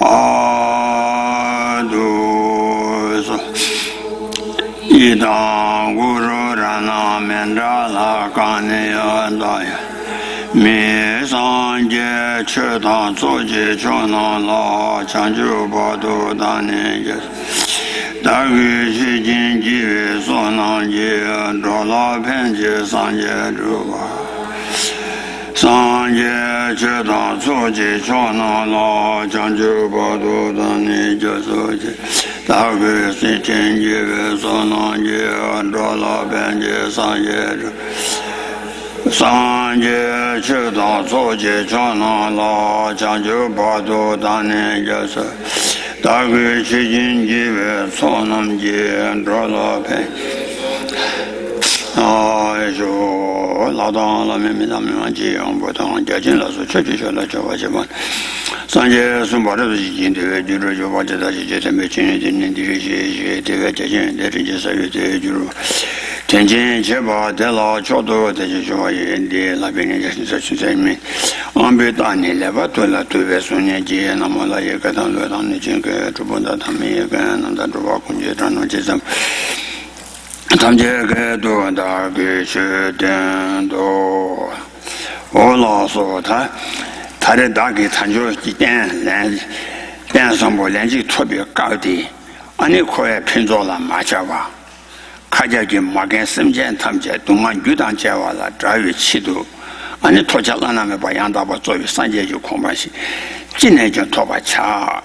aduso idang guru rana mendala kaniyandaya mi sanje chedan soji chona la chanju badu dani jes dagi shi jin jive sonan je dola penje sanje druba sanje chedan soji chona la chanju badu dani jes dagi shi jin jive sonan je dola penje sanje druba sanje chedan soji chona la chanju badu dani jes dagi shi jin jive sonam je dola penje 라당 라면 라면지 양보당 자진라서 최주셔라 저와지만 산제 숨바르도 지진데 주로 저와지다 지제데 매진이 되는 디리지 대가 자진 내리지 사유대 주로 전진 제바 대라 저도 되지 좋아인데 라변이 자신서 주제미 안베다니 레바토라 투베소니지 나몰라에 가단로다니 진게 두번다 담미에 간다 두바 군제다는 제삼 tamjegado dagi shudendo ola so ta tare dagi tanjo jiten len sambo lenji tobi gaudi ani koe pinzola machawa kajagi magen simjen tamje dungan yudan jewala drawi chidu ani tojalana me bayanda ba zobi sanje ju kombashi jine ju toba cha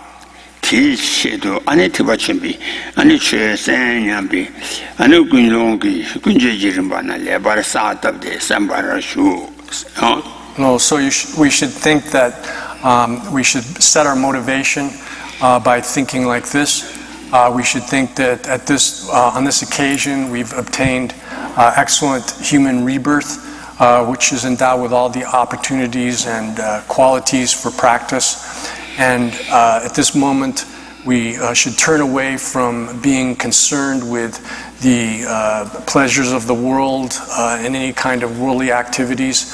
티시도 안에 티바춘비 안에 최선양비 안에 군종기 군제지름 바나 레바르 사답데 삼바라슈 No, so we should think that we should set our motivation by thinking like this. We should think that on this occasion we've obtained excellent human rebirth, which is endowed with all the opportunities and qualities for practice. And at this moment, we should turn away from being concerned with the pleasures of the world and any kind of worldly activities.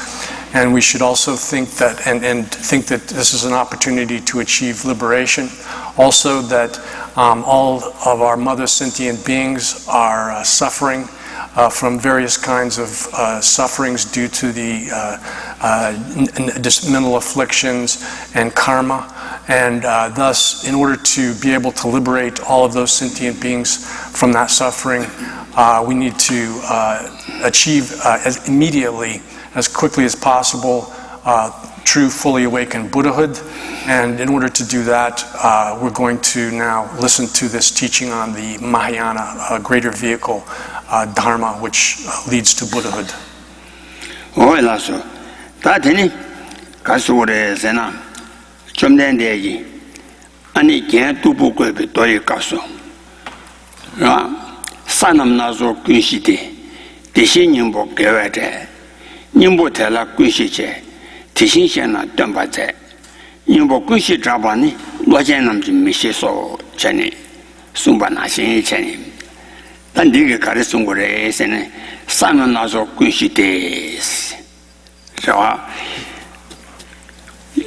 And we should also think that, and think that this is an opportunity to achieve liberation. Also that all of our mother sentient beings are suffering from various kinds of sufferings due to the mental afflictions and karma. And thus, in order to be able to liberate all of those sentient beings from that suffering, we need to achieve immediately, as quickly as possible, true fully awakened Buddhahood. And in order to do that, we're going to now listen to this teaching on the Mahayana, a greater vehicle, Dharma, which leads to Buddhahood. 좀 된대지 아니 걔 두부고비 도에 가서 아 산남나서 군시대 대신 님보 개외대 님보 대라 군시제 대신시나 덤바제 님보 군시 잡아니 로제남지 미시소 전에 숨바나신 전에 단 네게 가르친 거래에서는 산남나서 군시대 저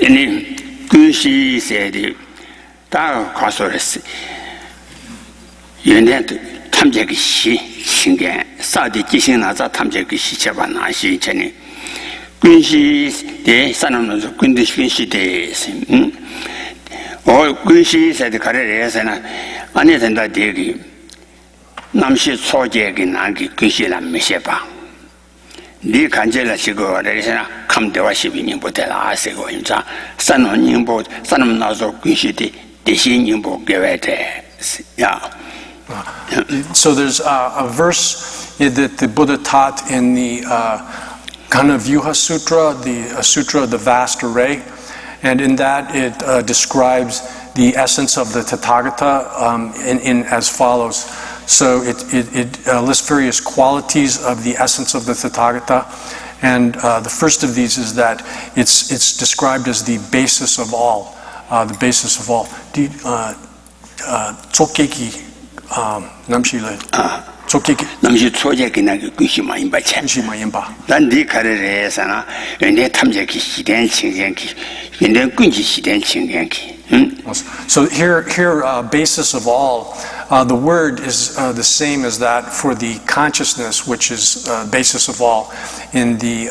이니 군시 세디 다 가서랬어. 연대도 탐제기 시 신경 사디 기신나자 탐제기 시체바 나시 전에 군시 대 사람으로서 군시 대 군시 세디 가래에서는 안에 된다 되기 남시 소재기 나기 군시란 메시바 네 간절라 시고 그래서나 감대와 시비님 보다라 아세고 인자 산원님보 산은 나서 귀시디 대신님보 개외대 야. So there's a verse that the Buddha taught in the Ganavyuha Sutra, the Sutra of the Vast Array, and in that it describes the essence of the Tathagata in as follows. So it lists various qualities of the essence of the Tathagata, and the first of these is that it's described as the basis of all, the basis of all. Tsokeki namshile. Tsokeki. 남시 초제기나 귀시마 임바체. 귀시마 임바. 난네 가르래서나 내 탐제기 시된 친경기, 근데 군지 시된 친경기. So here, basis of all, the word is the same as that for the consciousness, which is basis of all in the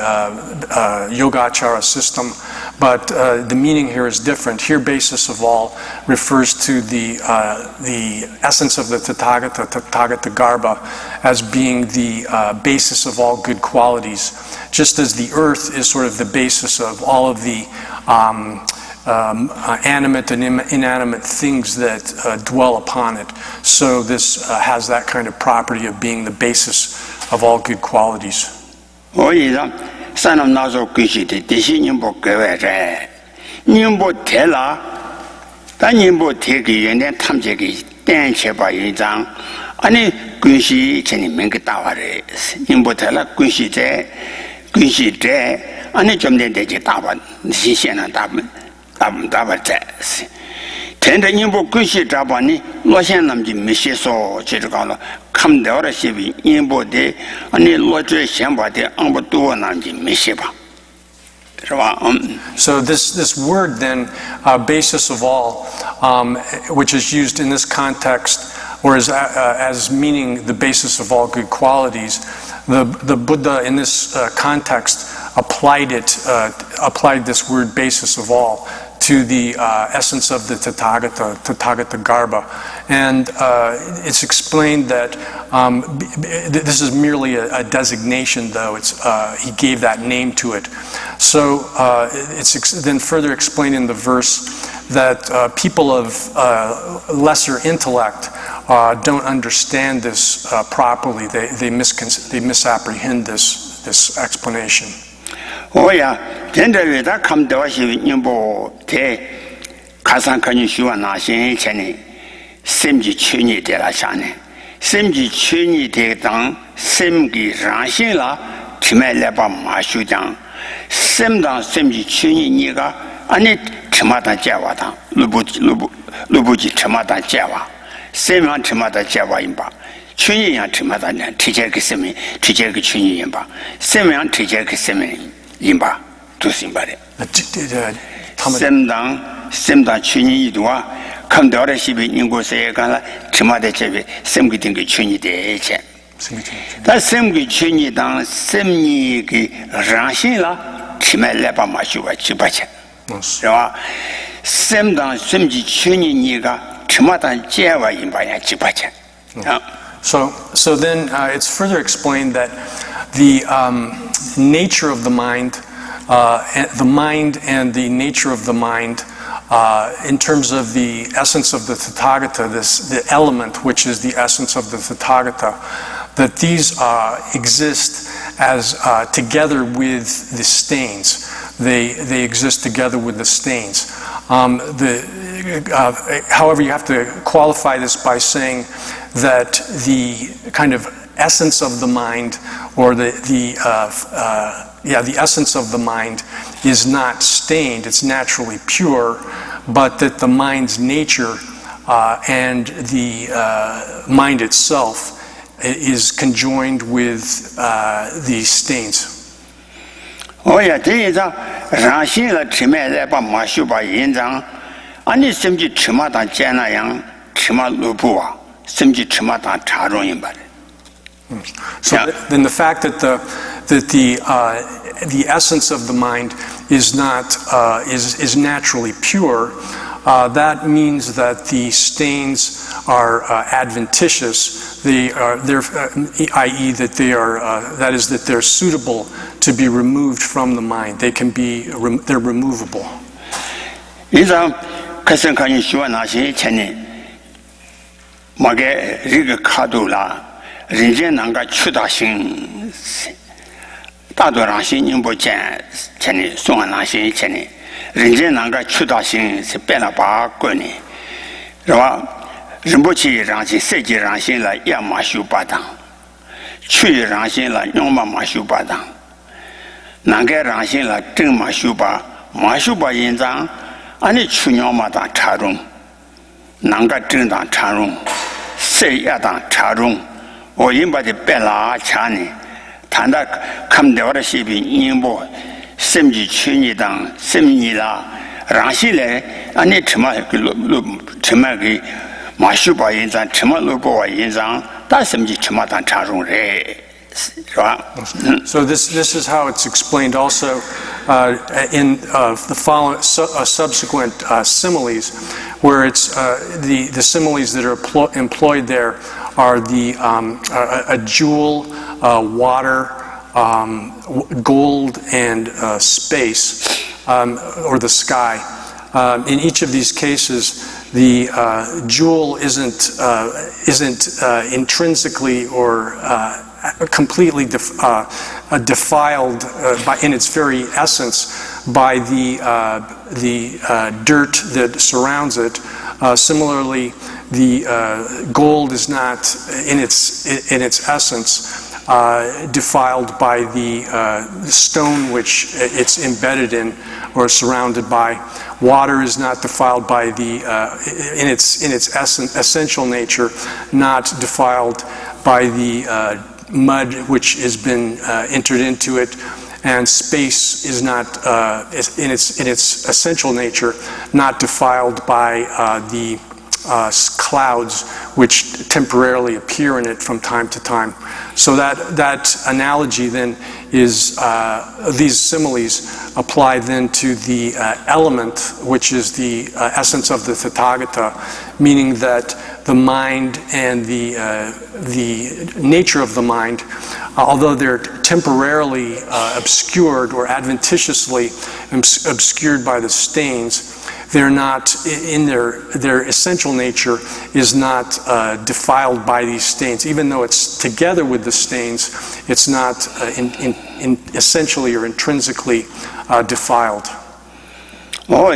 Yogacara system. But the meaning here is different. Here, basis of all refers to the essence of the Tathagata, Tathagata Garbha, as being the basis of all good qualities. Just as the earth is sort of the basis of all of the animate and inanimate things that dwell upon it. So this has that kind of property of being the basis of all good qualities. Tenda nyimbo kunshi trabani loxian namji mishi so chirikala kam deora shibi nyimbo de ani loje xianba de ambo duo namji mishi ba. So this word then, basis of all, which is used in this context, or as meaning the basis of all good qualities, the Buddha in this context applied this word basis of all to the essence of the Tathagata Garbha. And it's explained that this is merely a designation, though. He gave that name to it. So it's then further explained in the verse that people of lesser intellect don't understand this properly. They misapprehend this explanation. Oh yeah, generally that come to us in Nimbo te Kasankani Shua Nashi Cheni, Simji Chuni de la Shane, Simji Chuni de Dang, Simgi Ranshila, Timeleba Mashujang, Simdan Simji Chuni Niga, and it Timata Javata, Lubuji Timata Java, Siman Timata Java imba. Chuni and Timata, teacher Kisimi, teacher Chuni imba, Siman teacher Kisimi. Imba to somebody. Semdang Chuni Dua, come to other ship in Gosegala, Timada Chevi, Semgiting Chuni de Eche. That Semgi Chuni down Semni Ranshila, Timeleba Mashuba Chibache. Semdang Semji Chuni Niga, Timata Java Imbaya Chibache. So then it's further explained that the nature of the mind and the nature of the mind, in terms of the essence of the Tathagata, the element which is the essence of the Tathagata, that these exist as together with the stains. They exist together with the stains. However, you have to qualify this by saying that the kind of essence of the mind, or the essence of the mind is not stained, it's naturally pure, but that the mind's nature and the mind itself is conjoined with these stains. Oh yeah, there is a Ranshila Timeleba Mashuba Yinzang, and it's Simji Timata Jana Yang, Tima Lupua, Simji Timata Taro Imbari. So then the fact that the essence of the mind is not is naturally pure, that means that the stains are adventitious. They are i.e. that that they're suitable to be removed from the mind. They're removable. Rinjen nanga chuda xing dado rangxin nyingbo jian cheni songa rangxin cheni rinjen nanga chuda xing se bela ba gui ni rwa rinpochi rangxin seji rangxin la ya ma shu ba dang chui rangxin la nyongma ma shu ba dang nanga rangxin la zheng ma shu ba yin zang ani chu nyongma dang cha rung nanga zheng dang cha rung se ya dang cha rung我因把这白拉钱呢，谈到看到的视频，因不甚至去年当甚年啦， 랑실에 아니 츠마기 마슈바 인장 츠마로보와 인장 다심지 츠마단 차종래. So this is how it's explained also in the following subsequent similes, where it's the similes that are employed there are a jewel, water, gold, and space, or the sky. In each of these cases, the jewel isn't intrinsically or completely defiled in its very essence by the dirt that surrounds it. Similarly, the gold is not in its essence defiled by the stone which it's embedded in or surrounded by. Water is not defiled by in its essential nature, not defiled by the mud which has been entered into it, and space is not in its essential nature not defiled by the clouds which temporarily appear in it from time to time. So that analogy then is these similes apply then to the element, which is the essence of the Tathagata, meaning that the mind and the nature of the mind, although they're temporarily obscured or adventitiously obscured by the stains, they're not in their essential nature is not defiled by these stains. Even though it's together with the stains, it's not essentially or intrinsically defiled. Oh,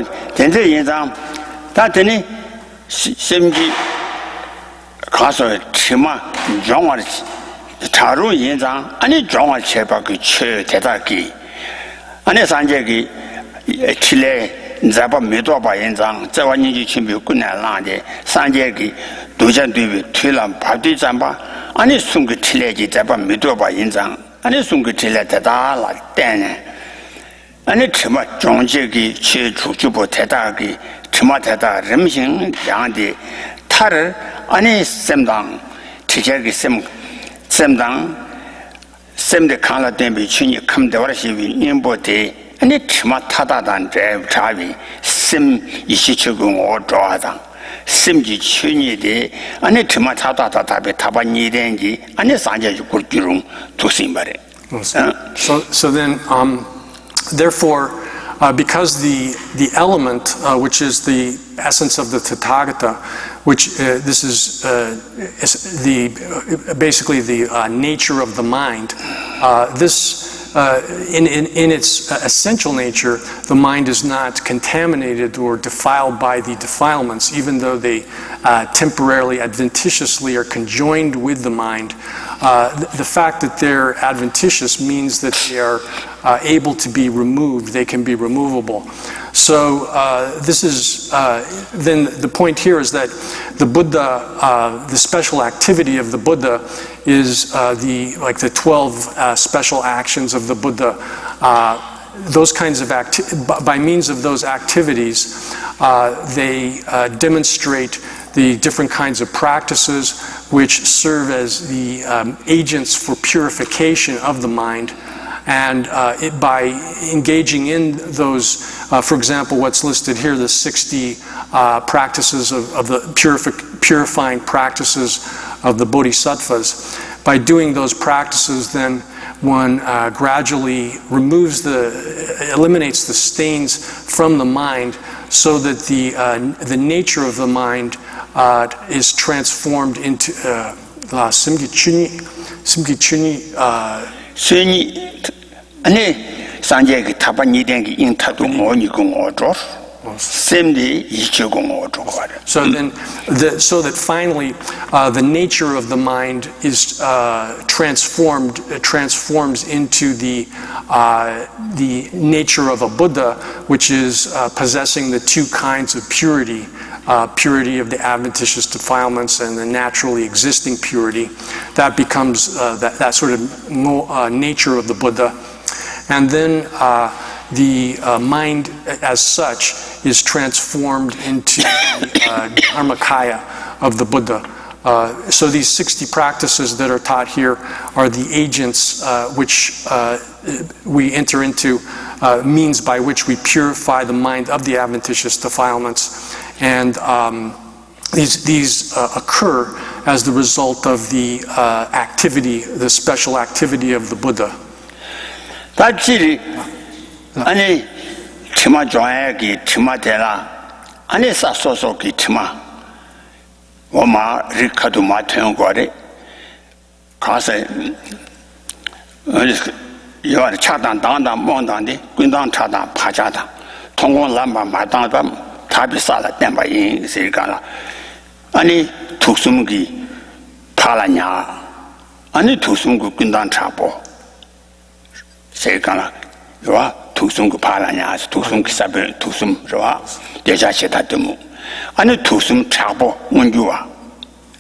심지 가서 치마 정말 자루 인장 아니 정말 제박이 최 대다기 아니 산재기 칠레 잡아 메도바 인장 저완이지 준비 끝날라데 산재기 도전되비 틀람 바디 잠바 아니 숨그 칠레지 잡아 메도바 인장 아니 숨그 칠레 대다라 때네 아니 치마 정제기 최주주보 대다기 치마 대다 림싱 양디 탈을 아니 셈당 티제기 셈당 셈데 칸라 덴비 춘이 컴데와시비 인보데 아니 치마 타다단 제차비 셈 이시치군 오조하당 셈지 춘이데 아니 치마 타다다 답에 타반이 된지 아니 산제지 꿀기름 두심바래. So then therefore because the element which is the essence of the Tathagata, which this is basically the nature of the mind, this in its essential nature, the mind is not contaminated or defiled by the defilements, even though they temporarily, adventitiously are conjoined with the mind. The fact that they're adventitious means that they are able to be removed, they can be removable. So this is, then the point here is that the Buddha, the special activity of the Buddha is like the 12 special actions of the Buddha. Those kinds of by means of those activities, they demonstrate the different kinds of practices which serve as the agents for purification of the mind. And by engaging in those, for example, what's listed here, the 60 practices of the purifying practices of the bodhisattvas, by doing those practices, then one gradually eliminates the stains from the mind, so that the nature of the mind is transformed into simgichuni. 아니 산재기 타반이된기 인타도 뭐니고 어쩌 셈디 이치고 어쩌고 So then so that finally the nature of the mind is transforms into the nature of a Buddha, which is possessing the two kinds of purity, purity of the adventitious defilements and the naturally existing purity. That becomes that sort of nature of the Buddha. And then the mind as such is transformed into the Dharmakaya of the Buddha. So these 60 practices that are taught here are the agents which we enter into, means by which we purify the mind of the adventitious defilements. And these occur as the result of the activity, the special activity of the Buddha. 아니 치마 좋아하기 치마 되라 아니 사소소기 치마 오마 리카도 마태용 거래 가서 요 차단 당다 몽당데 군당 차단 파자다 통공 람바 마당다 타비사라 땜바인 세가라 아니 독숨기 파라냐 아니 독숨구 군당 차보 세가라 요 독숨구 파라냐 독숨기 사별 독숨 좋아 대자시다 드무 아니 독숨 차보 문주와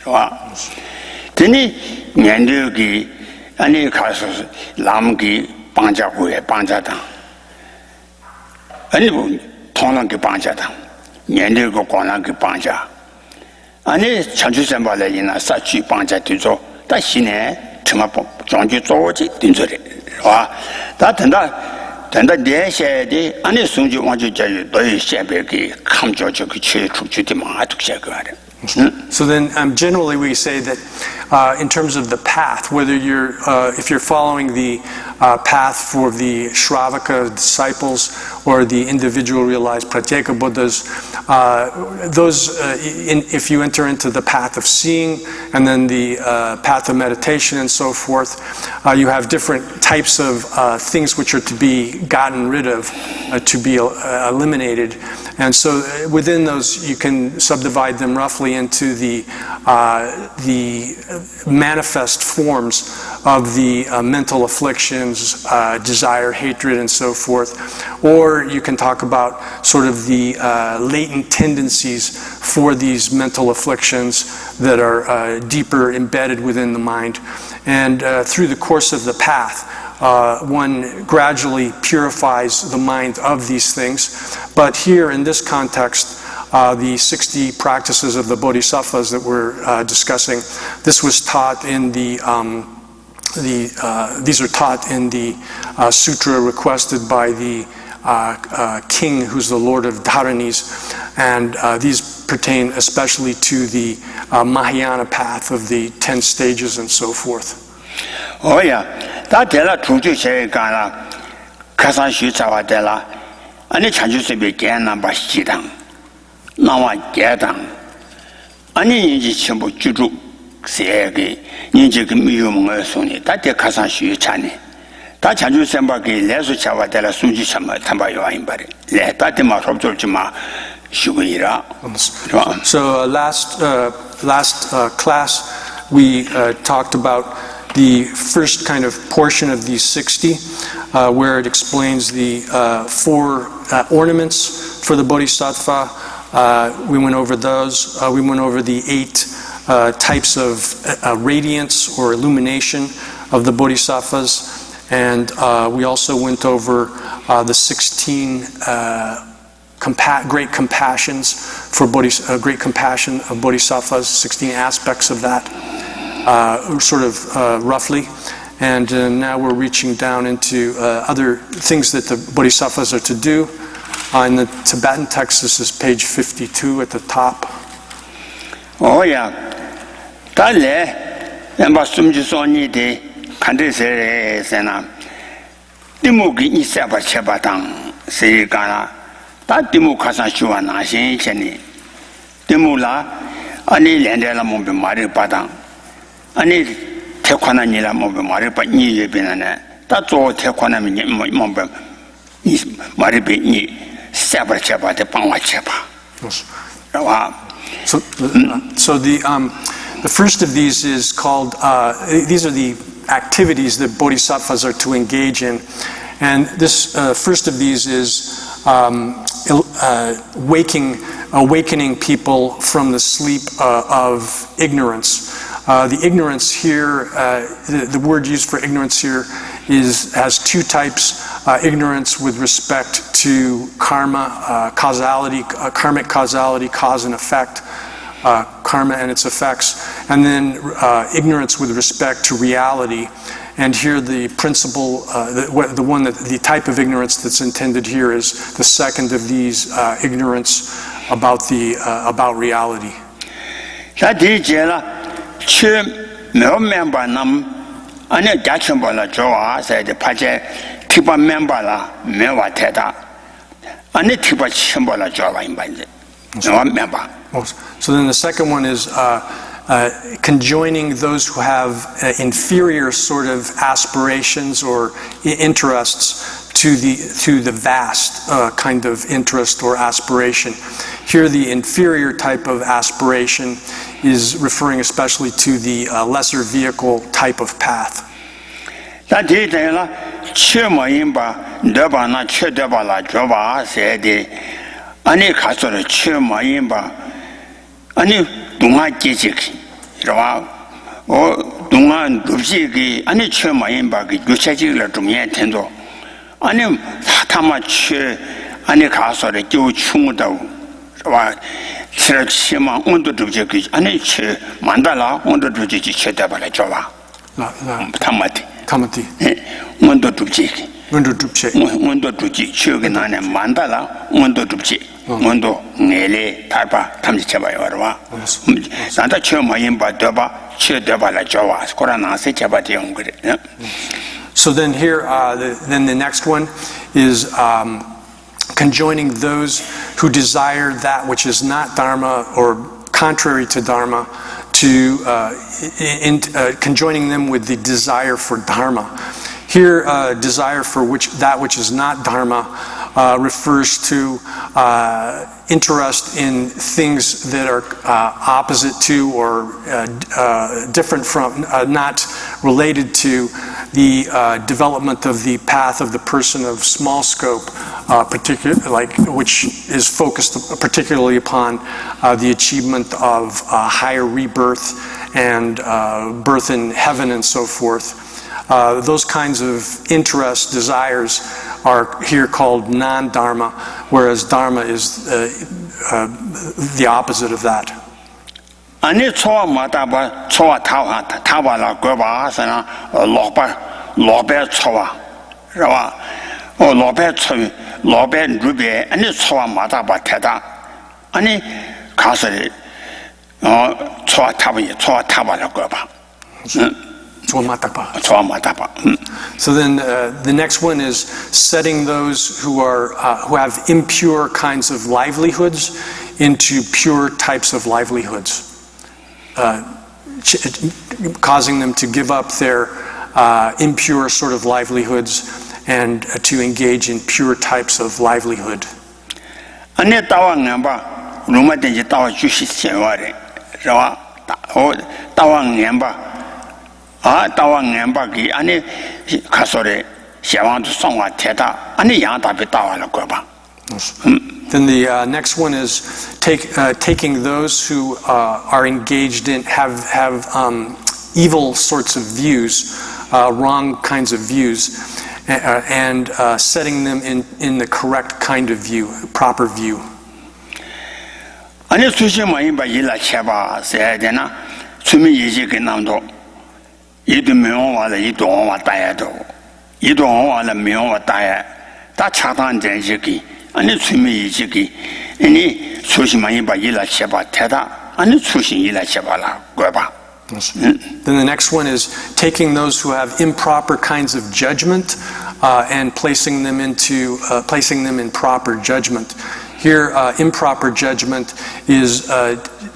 좋아 되니 년력이 아니 가서 남기 방자구에 방자다 아니 뭐 통랑기 방자다 년력고 관랑기 방자 아니 천주선발이나 사치 방자 뒤조 다시네 정말 정주 조지 딘저리 와 다 된다 내셔야지 아니 성주 완전 자유 너희 셰베기 감조적 취 축주디 마득셔 거래. So then generally we say that in terms of the path, whether if you're following the path for the Shravaka disciples or the individual realized Pratyeka Buddhas, if you enter into the path of seeing and then the path of meditation and so forth, you have different types of things which are to be gotten rid of, to be eliminated. And so within those you can subdivide them roughly into the manifest forms of the mental afflictions, desire, hatred, and so forth. Or you can talk about sort of the latent tendencies for these mental afflictions that are deeper embedded within the mind. And through the course of the path, one gradually purifies the mind of these things. But here in this context, the 60 practices of the Bodhisattvas that we're discussing, this was taught in these are taught in the sutra requested by the king who's the Lord of Dharanis, and these pertain especially to the Mahayana path of the 10 stages and so forth. Oh yeah, that dela tuju shegana kasan shu chawa dela ani chanju sebe gena ba shidang nawa gedang ani yinji chimbu juju sege yinji ge miyu mo soni ta de kasan shu chani ta chanju semba ge lesu chawa dela sunji chama tamba yo ain bare le ta de ma robjol chima shugira. So last class we talked about the first kind of portion of these 60, where it explains the 4 ornaments for the Bodhisattva. We went over those. We went over the 8 types of radiance or illumination of the Bodhisattvas. And we also went over the 16 great compassions for great compassion of Bodhisattvas, 16 aspects of that. Sort of roughly, and now we're reaching down into other things that the Bodhisattvas are to do. In the Tibetan text, this is page 52 at the top. Oh yeah, dale, yamba sumji soni de kande se sena. Dimugi ni seba cheba tang se kana. Ta dimu kasan shuwa na shin cheni. Dimula ani lende la mumbi mari padang. 아니 태권하니라 뭐 말을 받니 예배나네 다조 태권하면 뭐 말이 니 세버 쳐봐대 방와 쳐봐. So the first of these is called these are the activities that bodhisattvas are to engage in, and this first of these is awakening people from the sleep of ignorance. The ignorance here, the word used for ignorance here has 2 types. ignorance with respect to karma, causality, karmic causality, cause and effect, karma and its effects, and then ignorance with respect to reality. And here the principle, the type of ignorance that's intended here is the second of these, ignorance about reality. So then the second one is conjoining those who have inferior sort of aspirations or interests to the vast kind of interest or aspiration. Here the inferior type of aspiration is referring especially to the lesser vehicle type of path. So then here, then the next one is conjoining those who desire that which is not Dharma or contrary to Dharma, to conjoining them with the desire for Dharma. Here, desire for that which is not Dharma refers to interest in things that are opposite to or different from, not related to the development of the path of the person of small scope, which is focused particularly upon the achievement of higher rebirth and birth in heaven and so forth. Those kinds of interests, desires, are here called non-dharma, whereas dharma is the opposite of that. So then the next one is setting those who have impure kinds of livelihoods into pure types of livelihoods, causing them to give up their impure sort of livelihoods and to engage in pure types of livelihood. Then the next one is taking those who are engaged in have evil sorts of views, wrong kinds of views, and setting them in the correct kind of view, proper view. Then the next one is taking those who have improper kinds of judgment and placing them in proper judgment. Here, improper judgment is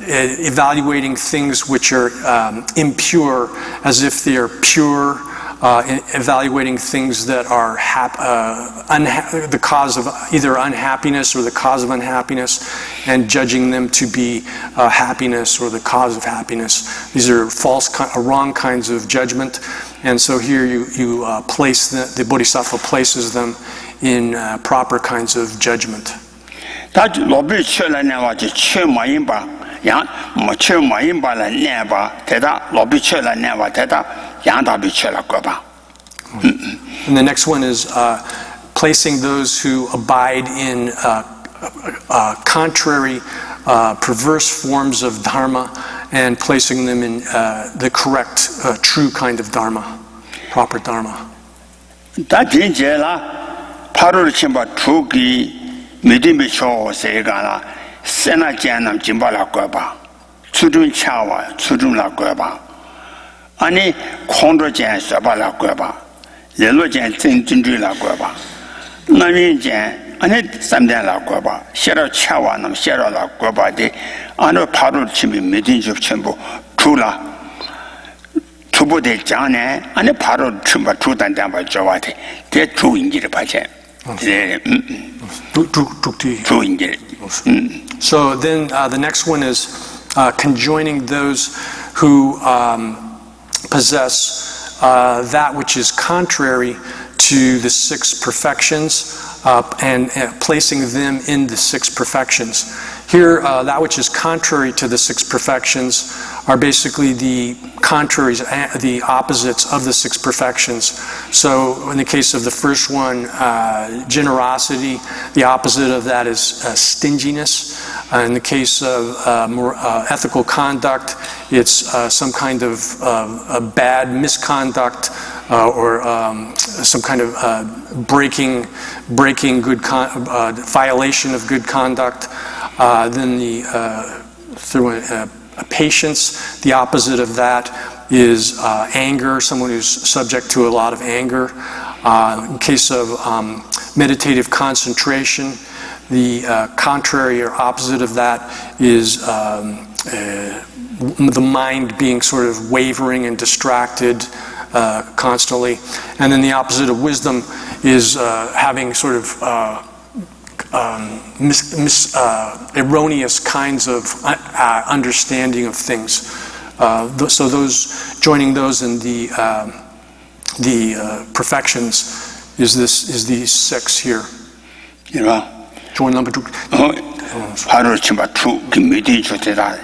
evaluating things which are impure as if they are pure, evaluating things that are the cause of either unhappiness or the cause of unhappiness, and judging them to be happiness or the cause of happiness. These are wrong kinds of judgment, and so here you place the Bodhisattva places them in proper kinds of judgment. And the next one is placing those who abide in contrary, perverse forms of dharma and placing them in the correct, true kind of dharma, proper dharma. 다 진짜라 파로를 침바 두기 믿음이 쇼세가나 세나지안남 진발할 봐. 수준 차와 수준할 봐. 아니 콘도젠 써발할 봐. 레로젠 진진주할 봐. 나니젠 아니 삼대할 봐. 셔러 차와남 셔러할 봐데 아니 파로를 침이 믿음이 전부 주라. 두보대 장에 아니 바로 춤바 주단단바 좋아대 대 주인지를 봐제 So then the next one is conjoining those who possess that which is contrary to the six perfections and placing them in the six perfections. Here, that which is contrary to the six perfections are basically the contraries, the opposites of the six perfections. So in the case of the first one, generosity, the opposite of that is stinginess. In the case of more ethical conduct, it's some kind of bad misconduct or some kind of breaking good violation of good conduct. Then the third one, patience. The opposite of that is anger, someone who's subject to a lot of anger. In case of meditative concentration, the contrary or opposite of that is the mind being sort of wavering and distracted constantly. And then the opposite of wisdom is having sort of erroneous kinds of understanding of things. So those joining those in the perfections is these six here. You know. Join number 2. 바로 침바 두 미디 주대다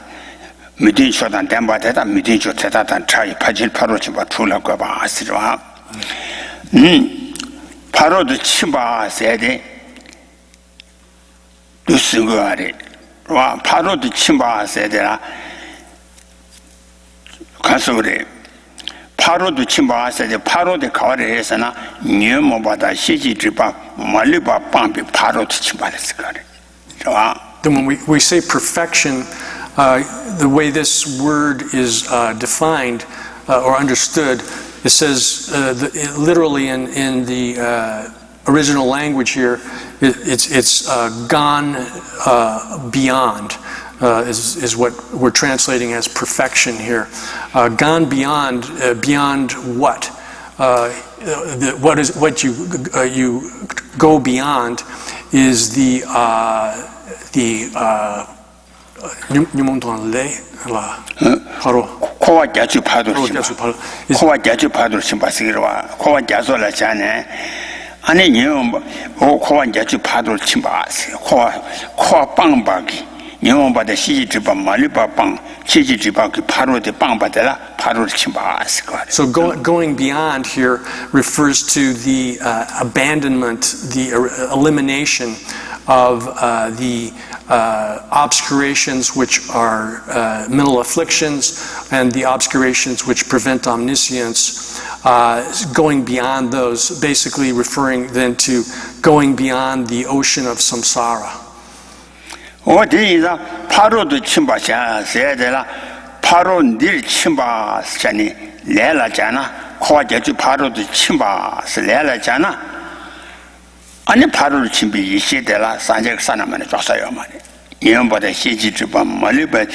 미디 쇼단 댐바대다 미디 주대다단 차이 파질 바로 침바 두라고 봐 아시죠? 바로도 침바 세대 루스거리 와 바로도 침바 세대라 가서 그래 파로도 침바하세요. 파로데 가을에서나 녀모바다 시지지바 말리바 빵비 파로도 침바했을 거래. 좋아. Then when we say perfection, the way this word is defined or understood, it says literally in the original language here, it's gone beyond. Is what we're translating as perfection here. Gone beyond, beyond what? What you go beyond is the 코와 자주 파도 코와 자주 파도 침바시기로와 코와 자소라 자네 아니 녀 코와 자주 파도 침바시 코와 빵바기 녀모바다 시지지바 말리바 빵 시지지바 그 파로데 빵바데라 파로를 침바스 거. So going beyond here refers to the abandonment, the elimination of the obscurations which are mental afflictions and the obscurations which prevent omniscience. Going beyond those, basically referring then to going beyond the ocean of samsara. 어디서 파로도 침바샤 세데라 파로 닐 침바샤니 레라잖아 코아제주 파로도 침바스 레라잖아 아니 파로를 침비 이시데라 산적 사나만에 줬어요 말이 이음보다 시지주바 멀리베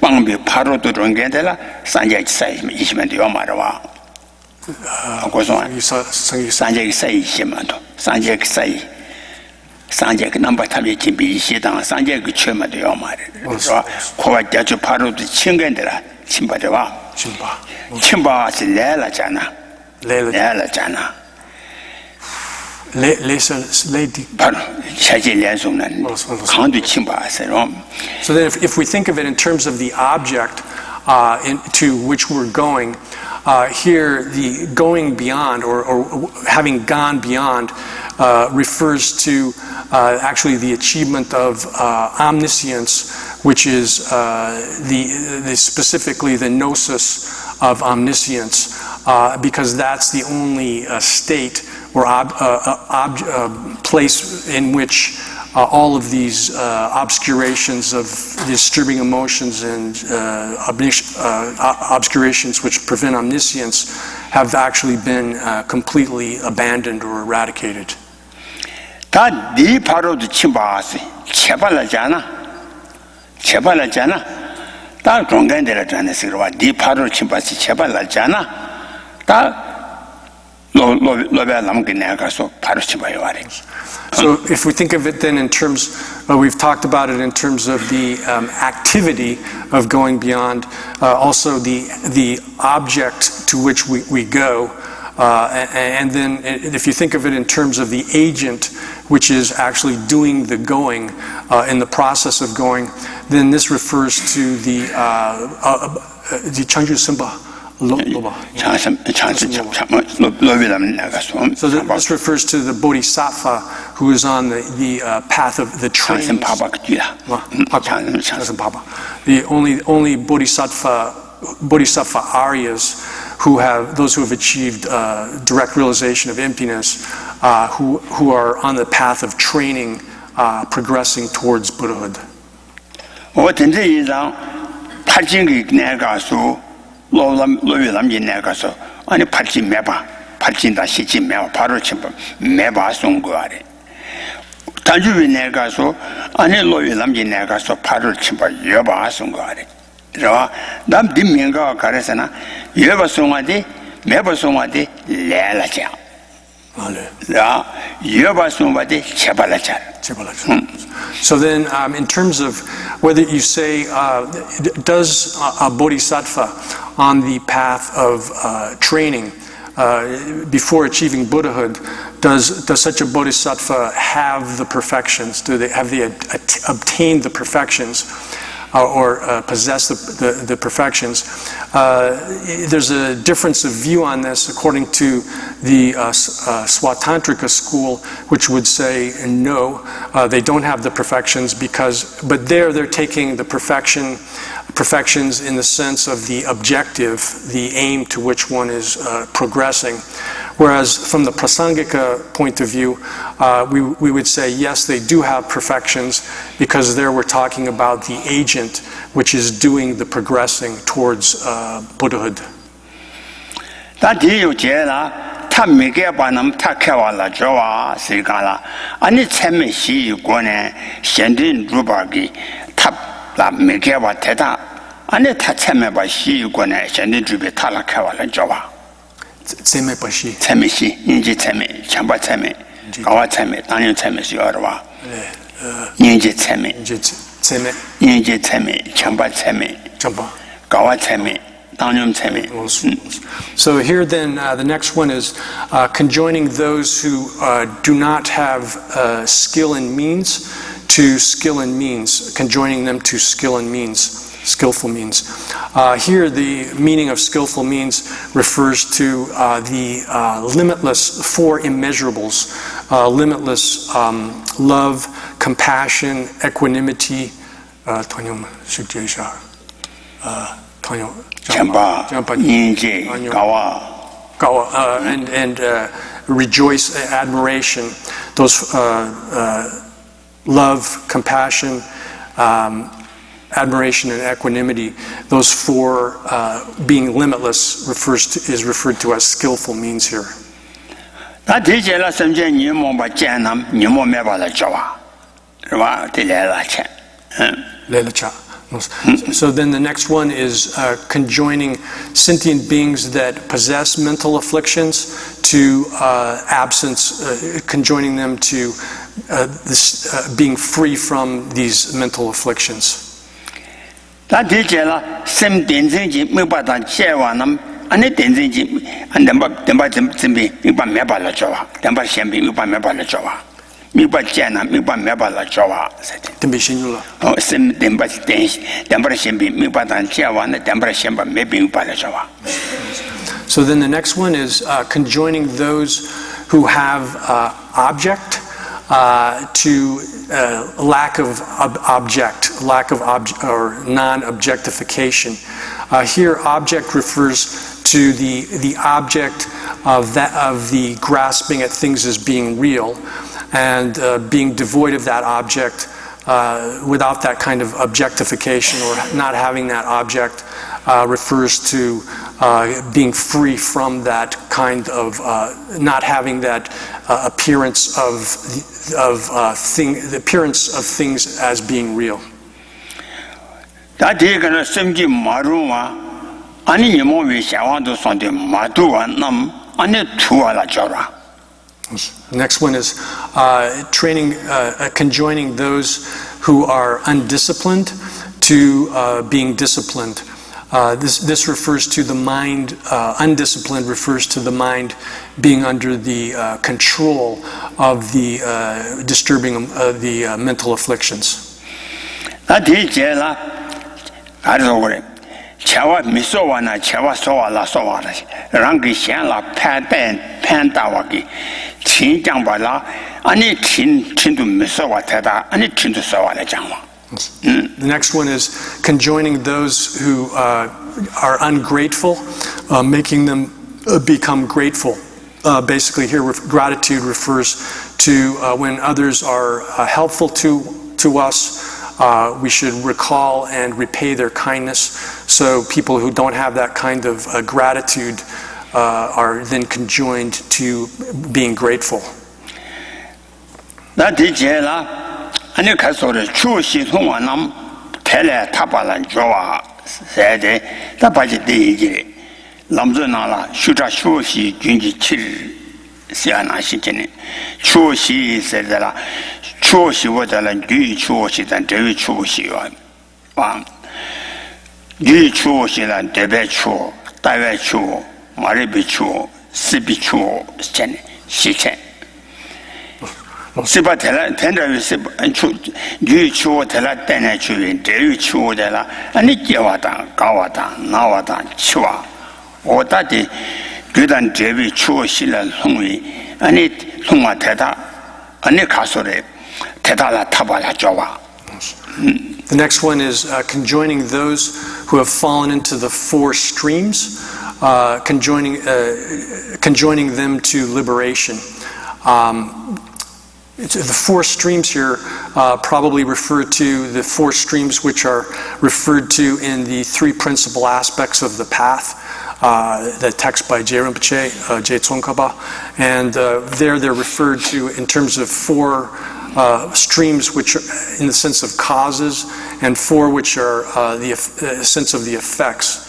빵비 파로도 런게데라 산적 사이 이시면 돼요 말와 고소 산적 사이 이시면도 산적 사이 산제 그 넘버 탑이 집이 시당 산제 그 처음에 돼요 말이야. 그래서 코가 자주 바로도 친구들아 침바대와 침바시 레라잖아. 레라잖아. 레디 바로 사제 연속난 강도 침바세요. So then if we think of it in terms of the object to which we're going, here the going beyond or having gone beyond refers to actually the achievement of omniscience, which is specifically the gnosis of omniscience, because that's the only state or place in which all of these obscurations of disturbing emotions and obscurations which prevent omniscience have actually been completely abandoned or eradicated. 다 네 바로도 침바시 제발하잖아 다 공간들한테 서로와 네 바로 침바시 제발하잖아 다 So if we think of it then in terms, we've talked about it in terms of the activity of going beyond, also the object to which we go, and then if you think of it in terms of the agent, which is actually doing the going, in the process of going, then this refers to the Changju Simba. So this refers to the bodhisattva who is on the path of the training. The only bodhisattva Aryas those who have achieved direct realization of emptiness, who are on the path of training, progressing towards Buddhahood. 로위람이 내가서 아니 팔지 매봐 팔진다 시지 매봐 바로 침 매봐 송거 아래 단주위 내가서 아니 로위람이 내가서 바로 침봐 여봐 송거 아래 그래서 남 뒷면가 가래서나 여봐 송아디 매봐 송아디 레라자 라 여봐 송아디 제발라자 So then, in terms of whether you say, does a bodhisattva on the path of training before achieving Buddhahood, does such a bodhisattva have the perfections? Have they obtained the perfections or possess the perfections? There's a difference of view on this according to the Swatantrika school, which would say no, they don't have the perfections but they're taking the perfections in the sense of the objective, the aim to which one is progressing. Whereas from the Prasangika point of view, we would say yes, they do have perfections, because there we're talking about the agent which is doing the progressing towards Buddhahood. So here then, the next one is conjoining those who do not have skill and means to skill and means, conjoining them to skill and means. Skillful means. Here the meaning of skillful means refers to the limitless four immeasurables, limitless love, compassion, equanimity, and rejoice, admiration. Those love, compassion, admiration and equanimity, those four being limitless is referred to as skillful means here. So then the next one is conjoining sentient beings that possess mental afflictions to absence, conjoining them to being free from these mental afflictions. So then So then the next one is conjoining those who have object to lack of or non-objectification. Here, object refers to the object of the grasping at things as being real, and being devoid of that object, without that kind of objectification or not having that object, refers to being free from that kind of not having that appearance of the appearance of things as being real. Next one is conjoining those who are undisciplined to being disciplined. This refers to the mind, undisciplined refers to the mind being under the control of the disturbing the mental afflictions. Chawa misowana chawa soala soala rangi shanla pandawaki chin jangbala ani chin to misowa tada ani chin to soala jangwa. The next one is conjoining those who are ungrateful, making them become grateful. Basically here gratitude refers to when others are helpful to us, we should recall and repay their kindness. So people who don't have that kind of gratitude are then conjoined to being grateful. Ani kasore chushi thongwa nam tele tapala jowa sede tapaji deji lamzo nala shuta chushi junji chil siana shikene chushi sedela chushi wodala yu chushi dan dewi chushi wa yu chushi dan debe chu dawe chu maribi chu sibi chu shikene Sipa tela tenda sipa yu chuo tela tena chuin deyu chuo tela ani kiwata kawata nawata chua otati gyudan dewi chuo sila lungwi ani lungwa teta ani kasore teta la tabala jawa. The next one is conjoining those who have fallen into the four streams, conjoining them to liberation. The four streams here probably refer to the four streams which are referred to in the three principal aspects of the path, the text by J. Rinpoche, J. Tsongkhapa, and they're referred to in terms of four streams which are in the sense of causes, and four which are the sense of the effects.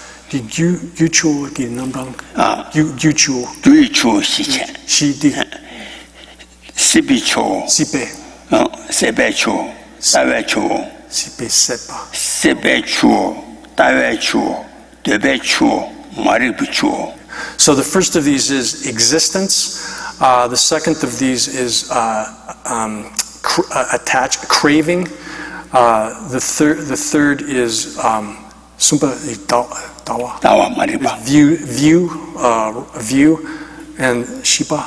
Sibicho, Sebecho, Davecho, Sebecho, Davecho, Debecho, Maribucho. So the first of these is existence. The second of these is craving. The third is view, and shipa.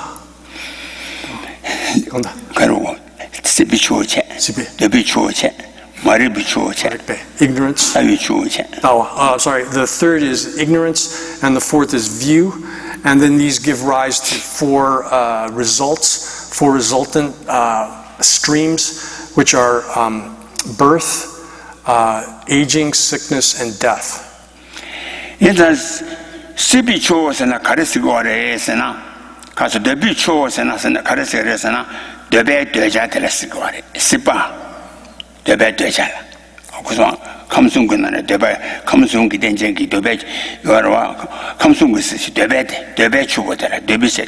Ignorance. The third is ignorance, and the fourth is view, and then these give rise to four resultant streams, which are birth, aging, sickness, and death. 가서 대비 추워서나서나 가르쳐서나 대배 되자 될스거래 시바 대배 되자 그래서 감순근에 대배 감순기 된쟁기 대배 여러와 감순기스 대배 추고더라 대비세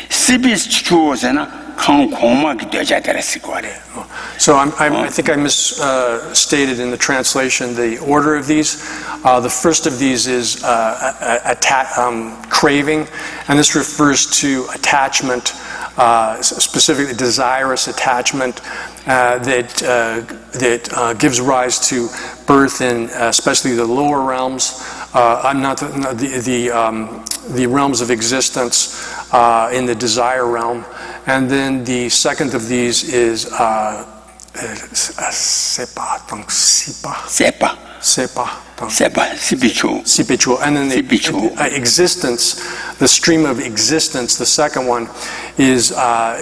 시비스 추워서나 강공막이 되자 될스거래. So I think I misstated in the translation the order of these. The first of these is craving, and this refers to attachment, specifically desirous attachment, that gives rise to birth in especially the lower realms, the realms of existence in the desire realm. And then the second of these is spiritual. And then the existence, the stream of existence, the second one is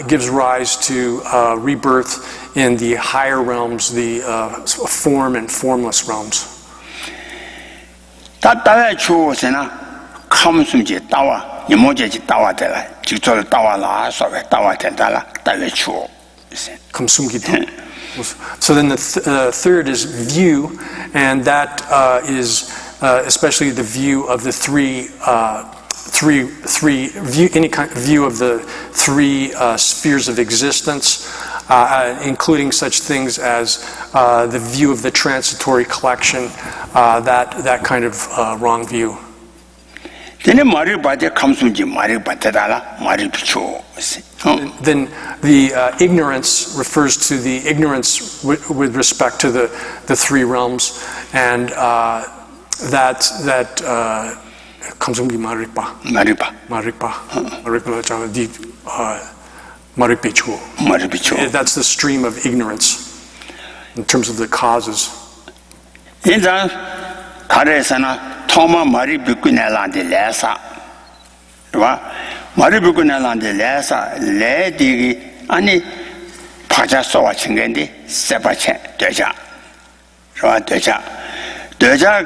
gives rise to rebirth in the higher realms, the form and formless realms. So then the third is view, and that is especially the view of the any kind of view of the three spheres of existence, including such things as the view of the transitory collection, that kind of wrong view. Then the ignorance refers to the ignorance with respect to the three realms, and that that's the stream of ignorance in terms of the causes. Toma Mari Bukunelandi Lesa. Mari Bukunelandi Lesa, Lady Ani Paja Soa Chingendi, Sepache, Deja. Deja. Deja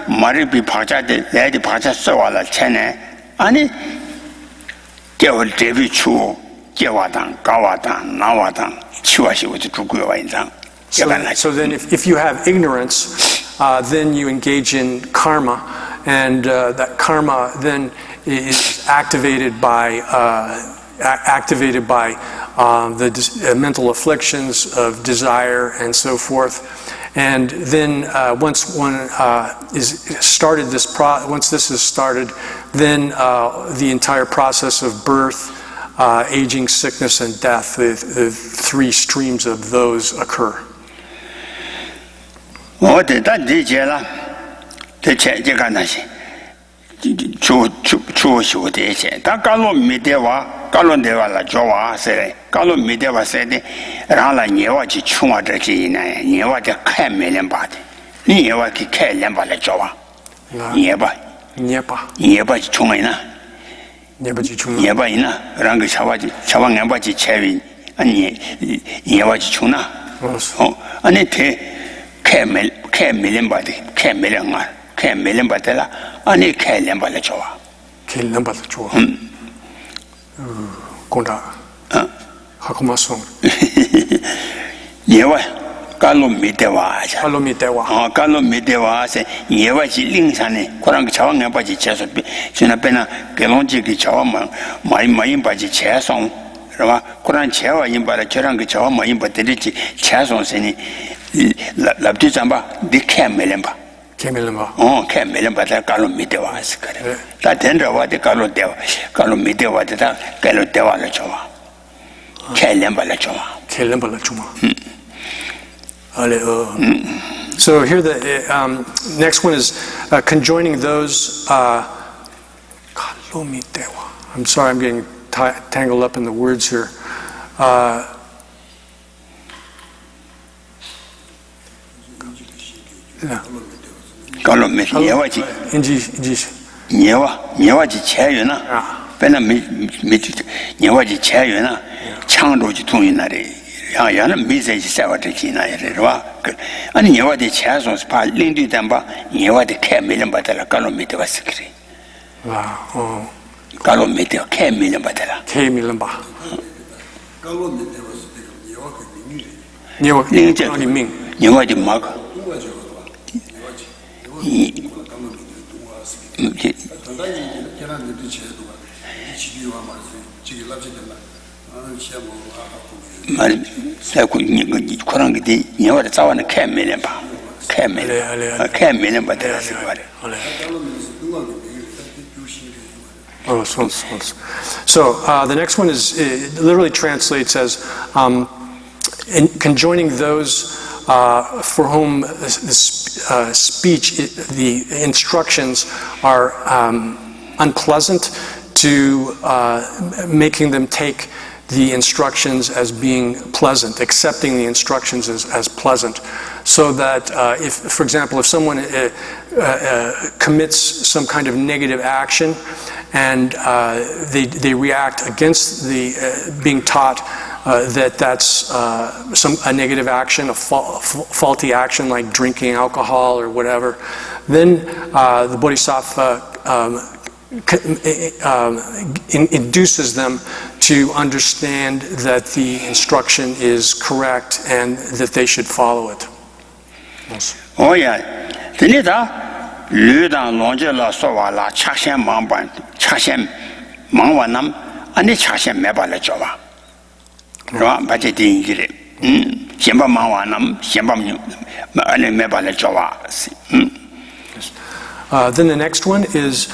Mari Bipaja, Lady Paja Soa La Chene, Ani Devil Devi Chu, Jewatan, Gawatan, Nawatan, Chuashi with the Tukuwa in them. So then if you have ignorance, then you engage in karma, and that karma then is activated by the mental afflictions of desire and so forth. And then once one once this is started, then the entire process of birth, aging, sickness, and death, the three streams of those occur. What did that DJ? The check you can see. True, they say. Takalo Mideva, Galondeva la Joa, say, Galo Mideva said, Rala Newachi Chuma Dragina, Newaja Kam million body. Newaki K Lamba la Joa. Neba Chumina. Neba ina, Rangi Chawangabachi Cherry, and Newachi Chuna. Oh, and it million body, million batella, and a Lamba la Joa. Lamba la Joa. Konda. Hakumason. Yewa, Galo Mideva. Galo Mideva, say, Yewa Lingsane, Korang Chawangabachi Chesapeake, Chinapena, Gelonji Chawama, my Imbaji Cheson, Koran Chewa Imbara Cherang Chawama Imbatici, Cheson Seni. Labdizamba, the Camelimba. Oh, Camelimba, the Calomideva. That tender what the Calodeva, Calomideva, the Calodeva la Joa. Calemba la Joa. So here the next one is conjoining those. I'm sorry, I'm getting tangled up in the words here. Newaji Chayuna, Pena Newaji Chayuna, Changdoji Tuninari, Yana Message Savatina, and Newaji Chazons, Pa Lindy Damba, Newadi Camillion Batella, Calomita was secret. Calomita, Camillion Batella. Camillion Newadi Mug. So the next one is literally translates as conjoining those for whom speech, the instructions are unpleasant, to making them take the instructions as being pleasant, accepting the instructions as pleasant. So that if, for example, if someone commits some kind of negative action and they react against the being taught that that's a negative action, a faulty action like drinking alcohol or whatever, then the Bodhisattva induces them to understand that the instruction is correct and that they should follow it. Yes. Oh yeah, tenida ludan lonje la sowa la chakshen mangban chakshen mangwanam ani chakshen meba la jowa. Right, but it didn't. Shemba mangwanam shemba ani meba la jowa. Then the next one is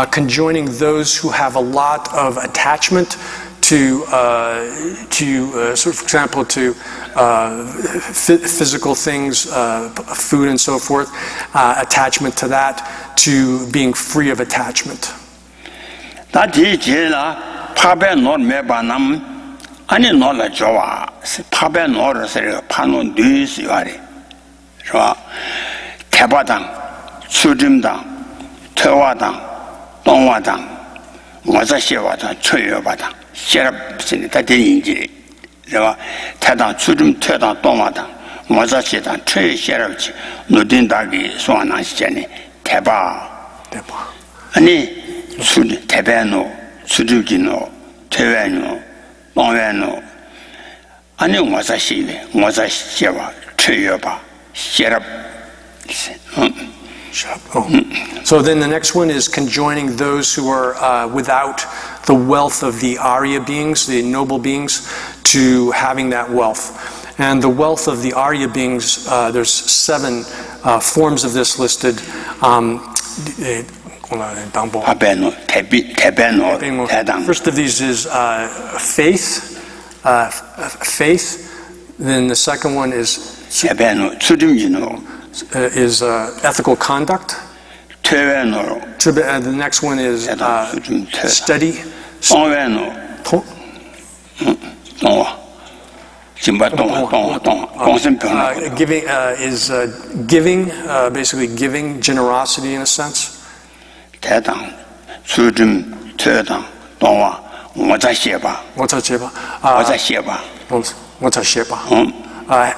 conjoining those who have a lot of attachment to sort of, for example, to physical things, food and so forth, attachment to that, to being free of attachment. That is pabe nor mebanam ani nor la jowa. Pabe nor se panon dus yari. So tebadang. 수dim당, 퇴화당, 동화당, 모자시화당, 최여바당, 시럽신이 다 되는지, 그래서 태당, 수dim, 퇴당, 동화당, 모자시당, 최시럽지, 누딘다기 소환한 시전이 대바, 아니 수디 대배노, 수두기노, 퇴외노, 동외노, 아니 모자시와 최여바, 시럽. So then the next one is conjoining those who are without the wealth of the Arya beings, the noble beings, to having that wealth. And the wealth of the Arya beings, there's 7 forms of this listed. First of these is faith. Then the second one is ethical conduct. The next one is steady. Giving is giving, basically giving, generosity in a sense.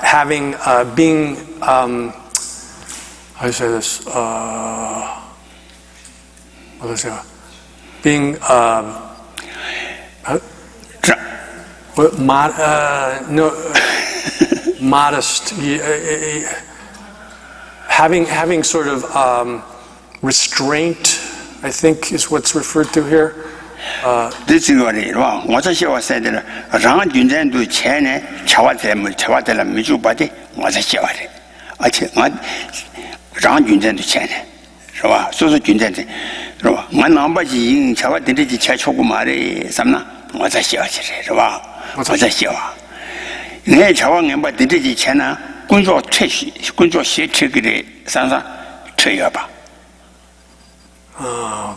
Having, being, how do you say this? What is it? Being modest. Having sort of restraint, I think, is what's referred to here. This is what it was. What I said, Rang Junzen do Chene, Chawatela Mijubati, was a shawty. I said, Rang Junzen to Chene. So the Junzen. One number in Chawatiti Chachokumari, Samna, was a shawty. Was a shawa. Nay Chawang and but the Digi Chena, Kunjo Tish, Kunjo Shi Tigri, Sansa, Treyaba.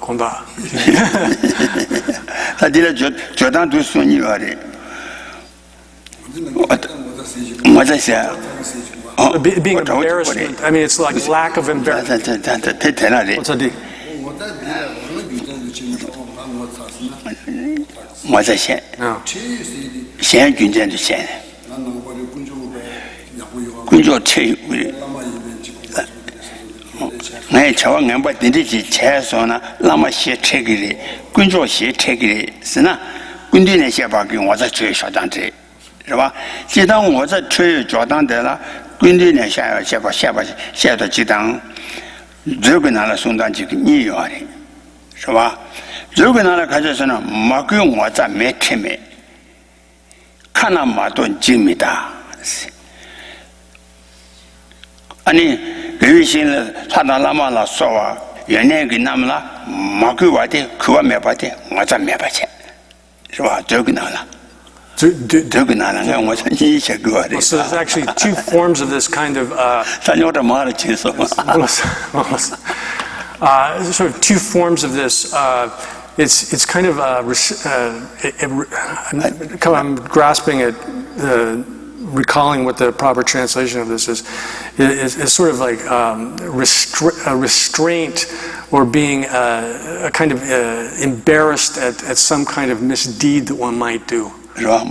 Konda. Jordan do Sunni. What I say? Being embarrassment. I mean, it's like lack of embarrassment. What's a D? What I say? Shen Junjan to Shen. Kunjo Che. Nay Chawang and but the Digi chairs on a Lama She Tegri, Kunjo She Tegri, Sina, Kundina Shabaki was a tree shot on tree. Jidang was a tree Jordan de la Kundina Shaba Shadow Jidang, Zoganala Sundanji, New York. Zoganala Kajasana, Makun was a metime. Kana Maton Jimida. Ani Vision Tanalama la Soa, Yanegi Namla, Makuwati, Kuamepati, Mata Mepache. Zoganala. So there's actually two forms of this kind of sort of two forms of this. It's kind of I'm grasping it, recalling what the proper translation of this is sort of like a restraint or being a kind of embarrassed at some kind of misdeed that one might do. And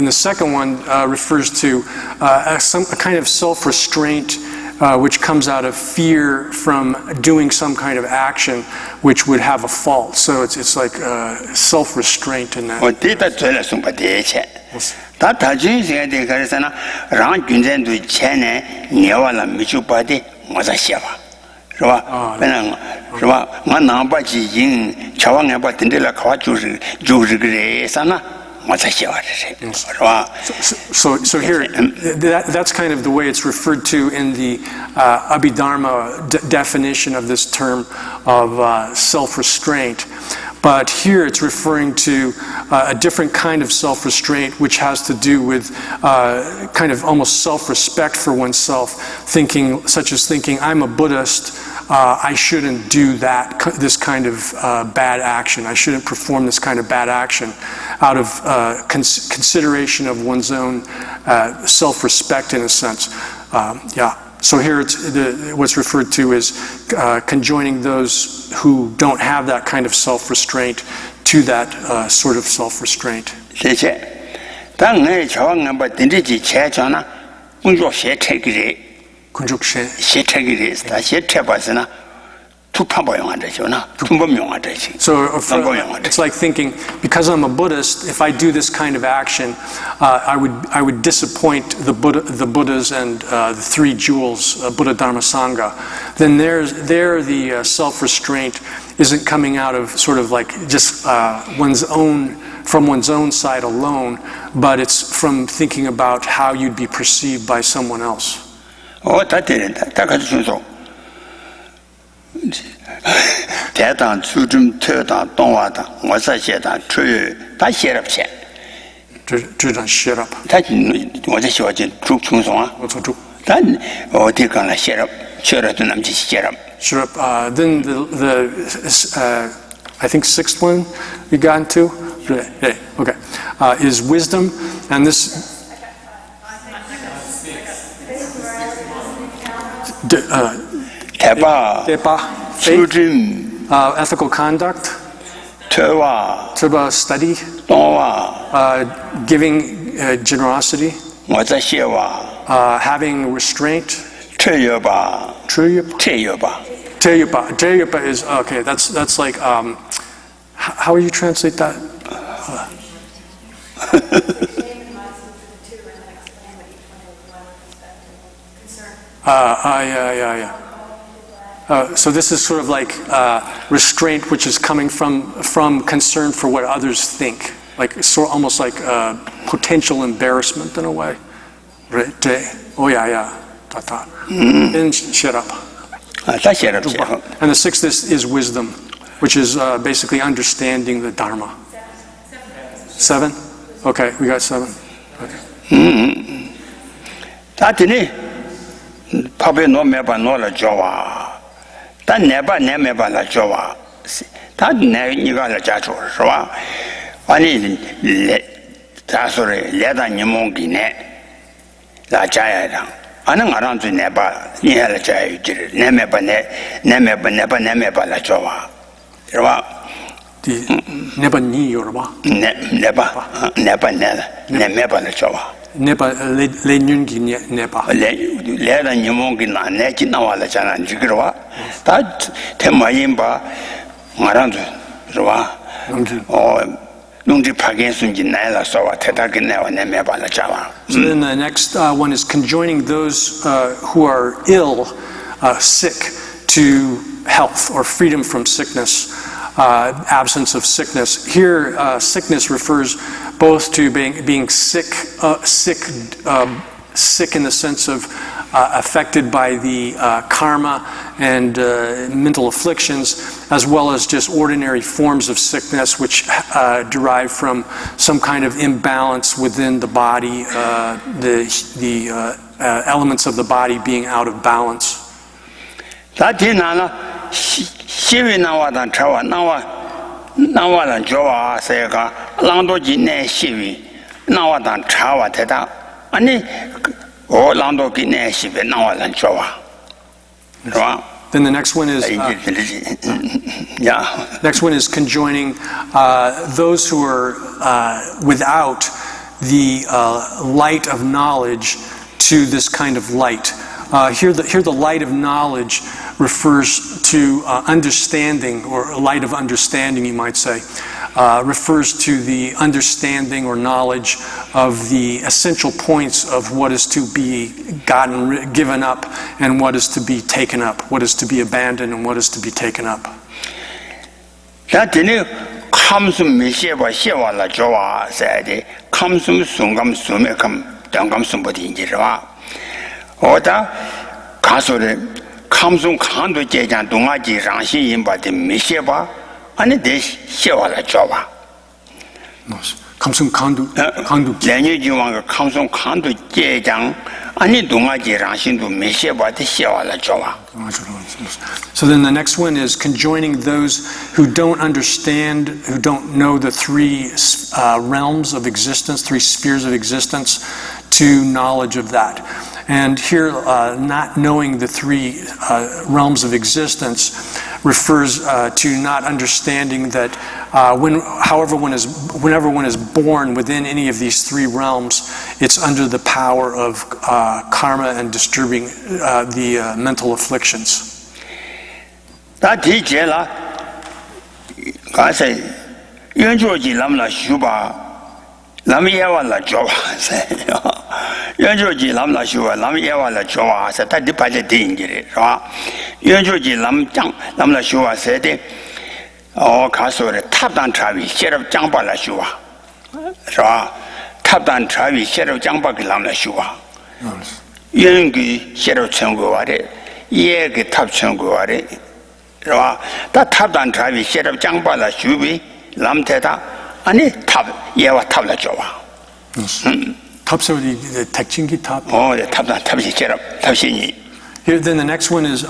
the second one refers to a kind of self-restraint which comes out of fear from doing some kind of action which would have a fault. So it's like self-restraint in that. So here, that's kind of the way it's referred to in the Abhidharma definition of this term of self-restraint. But here it's referring to a different kind of self-restraint which has to do with kind of almost self-respect for oneself, such as thinking, I'm a Buddhist, I shouldn't do this kind of bad action. I shouldn't perform this kind of bad action out of consideration of one's own self-respect in a sense. So here what's referred to is conjoining those who don't have that kind of self-restraint to that sort of self-restraint. So it's like thinking, because I'm a Buddhist, if I do this kind of action, I would disappoint the Buddhas and the three jewels, Buddha, Dharma, Sangha. Then the self-restraint isn't coming out of sort of like just from one's own side alone, but it's from thinking about how you'd be perceived by someone else. 대당 주점 퇴당 동화당 원사시당 추유 다 시럽체 주장 시럽 다我在学进竹충송아 단 어디 가나 시럽 시럽도 남지 시럽 then the I think sixth one we got into okay is wisdom, and this ethical conduct, study, giving generosity, having restraint. Teyupa is okay. That's like how do you translate that? Yeah. So this is sort of like restraint, which is coming from concern for what others think, like almost like potential embarrassment in a way. Right? Oh yeah. And shut up. And the sixth is wisdom, which is basically understanding the Dharma. 7? Okay, we got 7. Okay. 밥에 놓으면 놓으라 좋아. 단 내봐 내매봐 나 좋아. 다 내가 자주 좋아. 아니 다소리 내다 니몽기네. 나 자야랑. 아는 알아서 내봐 니해라 자유들. 내매봐 내매봐 나 좋아. 좋아. 내봐 니 요르바. 내매봐 나 좋아. 내봐 레뉴기 내봐 레다 니몽기 나네 지나와라잖아 지그러와 다 테마임바 말한도 좋아 농지 파견순지 나라서와 대다게 내와 내매발라 잡아. So then the next one is conjoining those who are ill, sick, to health or freedom from sickness. absence of sickness. Here, sickness refers both to being sick in the sense of affected by the karma and mental afflictions, as well as just ordinary forms of sickness which derive from some kind of imbalance within the body, the elements of the body being out of balance. Then the next one is next one is conjoining those who are without the light of knowledge to this kind of light. Here the light of knowledge refers to understanding, or light of understanding, you might say. Refers to the understanding or knowledge of the essential points of what is to be given up and what is to be taken up, what is to be abandoned and what is to be taken up. So then the next one is conjoining those who don't understand, who don't know the three realms of existence, three spheres of existence, to knowledge of that. And here, not knowing the three realms of existence refers to not understanding that whenever one is born within any of these three realms, it's under the power of karma and disturbing the mental afflictions. Here, then the next one is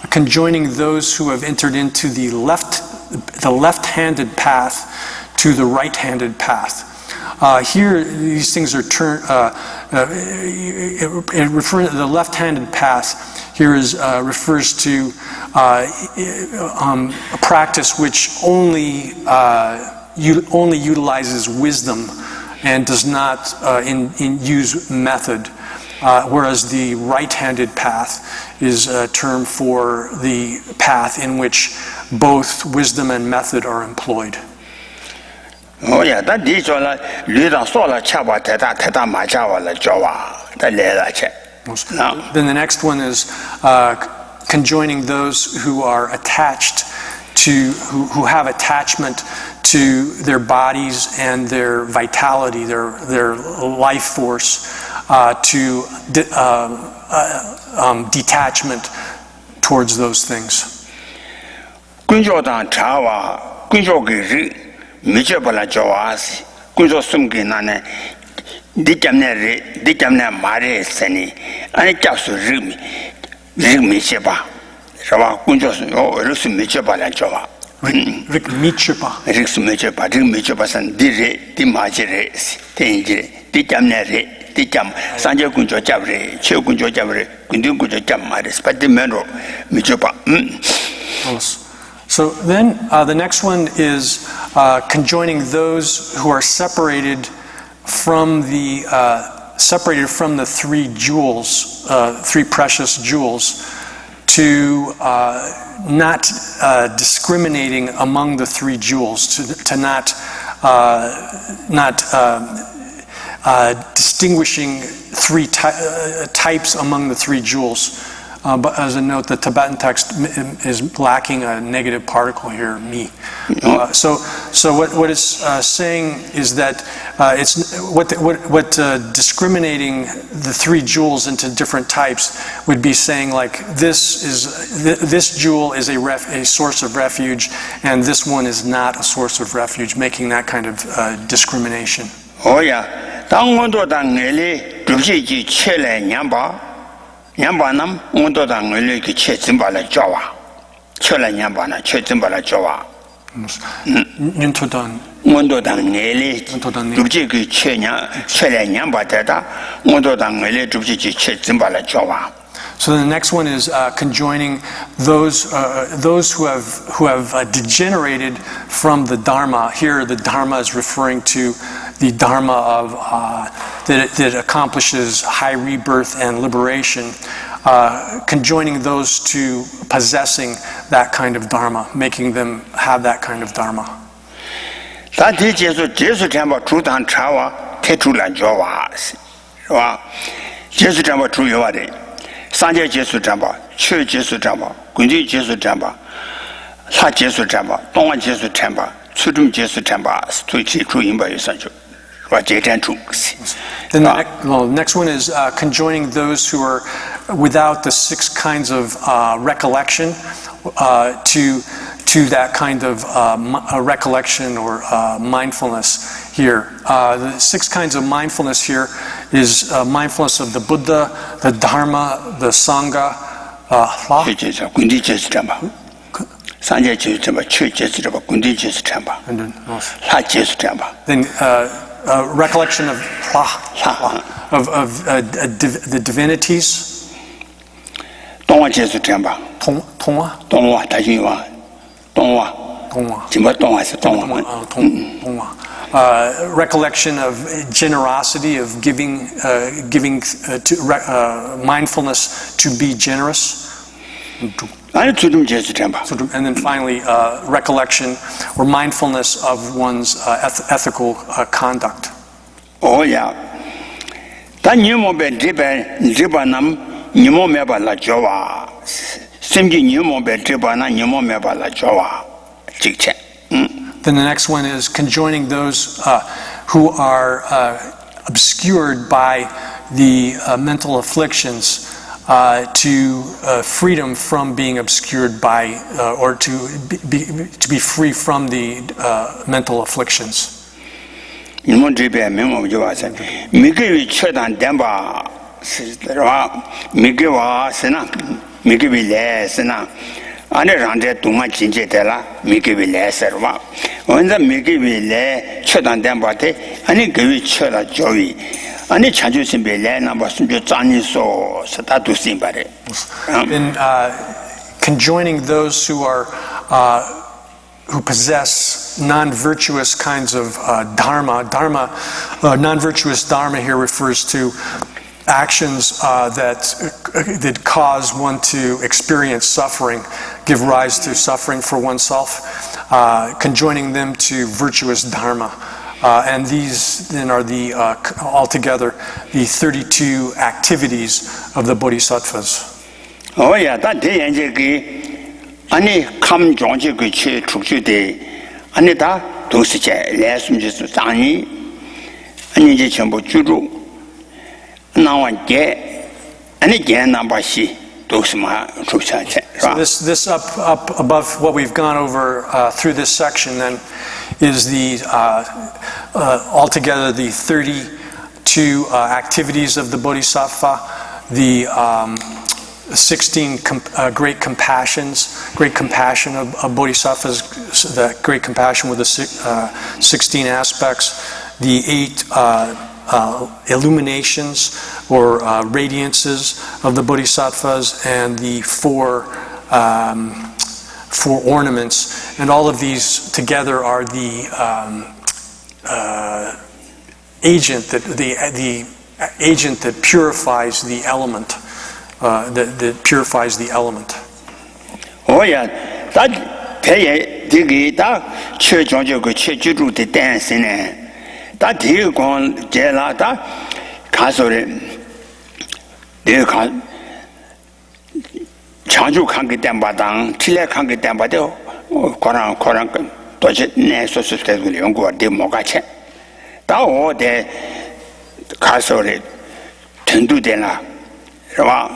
conjoining those who have entered into the left-handed path to the right-handed path. Here, these things are referring to the left-handed path. Here refers to a practice which only utilizes wisdom and does not use method, whereas the right-handed path is a term for the path in which both wisdom and method are employed. Oh yeah, that is all. Then the next one is conjoining those who are attached to, who have attachment to their bodies and their vitality, their life force, to detachment towards those things. So then the next one is conjoining those who are separated from the three jewels, three precious jewels, to not discriminating among the three jewels, to not distinguishing three types among the three jewels, But as a note, the Tibetan text is lacking a negative particle here, mi. So what it's saying is that it's discriminating the three jewels into different types would be saying like this jewel is a source of refuge, and this one is not a source of refuge, making that kind of discrimination. Oh yeah,当我到当内里，主席就切来两把呢，我到当内里去切真把来教哇，切来两把呢，切真把来教哇。我到当内里，主席去切来两把的哒，我到当内里主席去切真把来教哇。So the next one is conjoining those who have degenerated from the Dharma. Here, the Dharma is referring to the Dharma of that accomplishes high rebirth and liberation. Conjoining those to possessing that kind of Dharma, making them have that kind of Dharma. 大体结束这么主当查哇，贴出来教哇，是吧？结束这么主要的。三界结束战吧，区结束战吧，工地结束战吧，他结束战吧，东岸结束战吧，初中结束战吧，对其主因吧有上去，是吧？这战出。Then the next one is conjoining those who are without the 6 kinds of recollection to that kind of recollection or mindfulness here. The 6 kinds of mindfulness here is mindfulness of the Buddha, the Dharma, the Sangha, then recollection of the divinities. Recollection of generosity, of giving mindfulness to be generous. And then finally, recollection or mindfulness of one's ethical conduct. Oh yeah. Then the next one is conjoining those who are obscured by the mental afflictions to freedom from being obscured by or to be free from the mental afflictions. 안에 ran데 동안 진제되라 미개빌래 서와 원자 미개빌래 최단된 바테 아니 그위 쳐라 조이 아니 자주심 빌래 나뭐 숨겨 짠이소 스타도 심바레 in conjoining those who are who possess non-virtuous kinds of dharma. Non-virtuous dharma here refers to actions that cause one to experience suffering, give rise to suffering for oneself, conjoining them to virtuous dharma. And these then are the altogether the 32 activities of the bodhisattvas. Oh yeah, that day 아니 감정지 그치 축주대 아니 다 도시제 레슨지스 장이 아니 이제 전부 주로 나와게 아니 게 남바시 도스마 축사체. So this up above what we've gone over through this section then is the altogether the 32 activities of the bodhisattva, the 16 great compassion of bodhisattvas, the great compassion with the 16 aspects, the 8 illuminations or radiances of the bodhisattvas, and the 4 ornaments, and all of these together are the agent that purifies the element. That purifies the element. Oh yeah, that pay digita church on your church to the dancing. That here gone gelata castle. They can 창조 관계 때마다 틀에 관계 때마다 고랑 도시 내 소수대로 연구할 뭐가 체 다오데 가서래 전두되나 와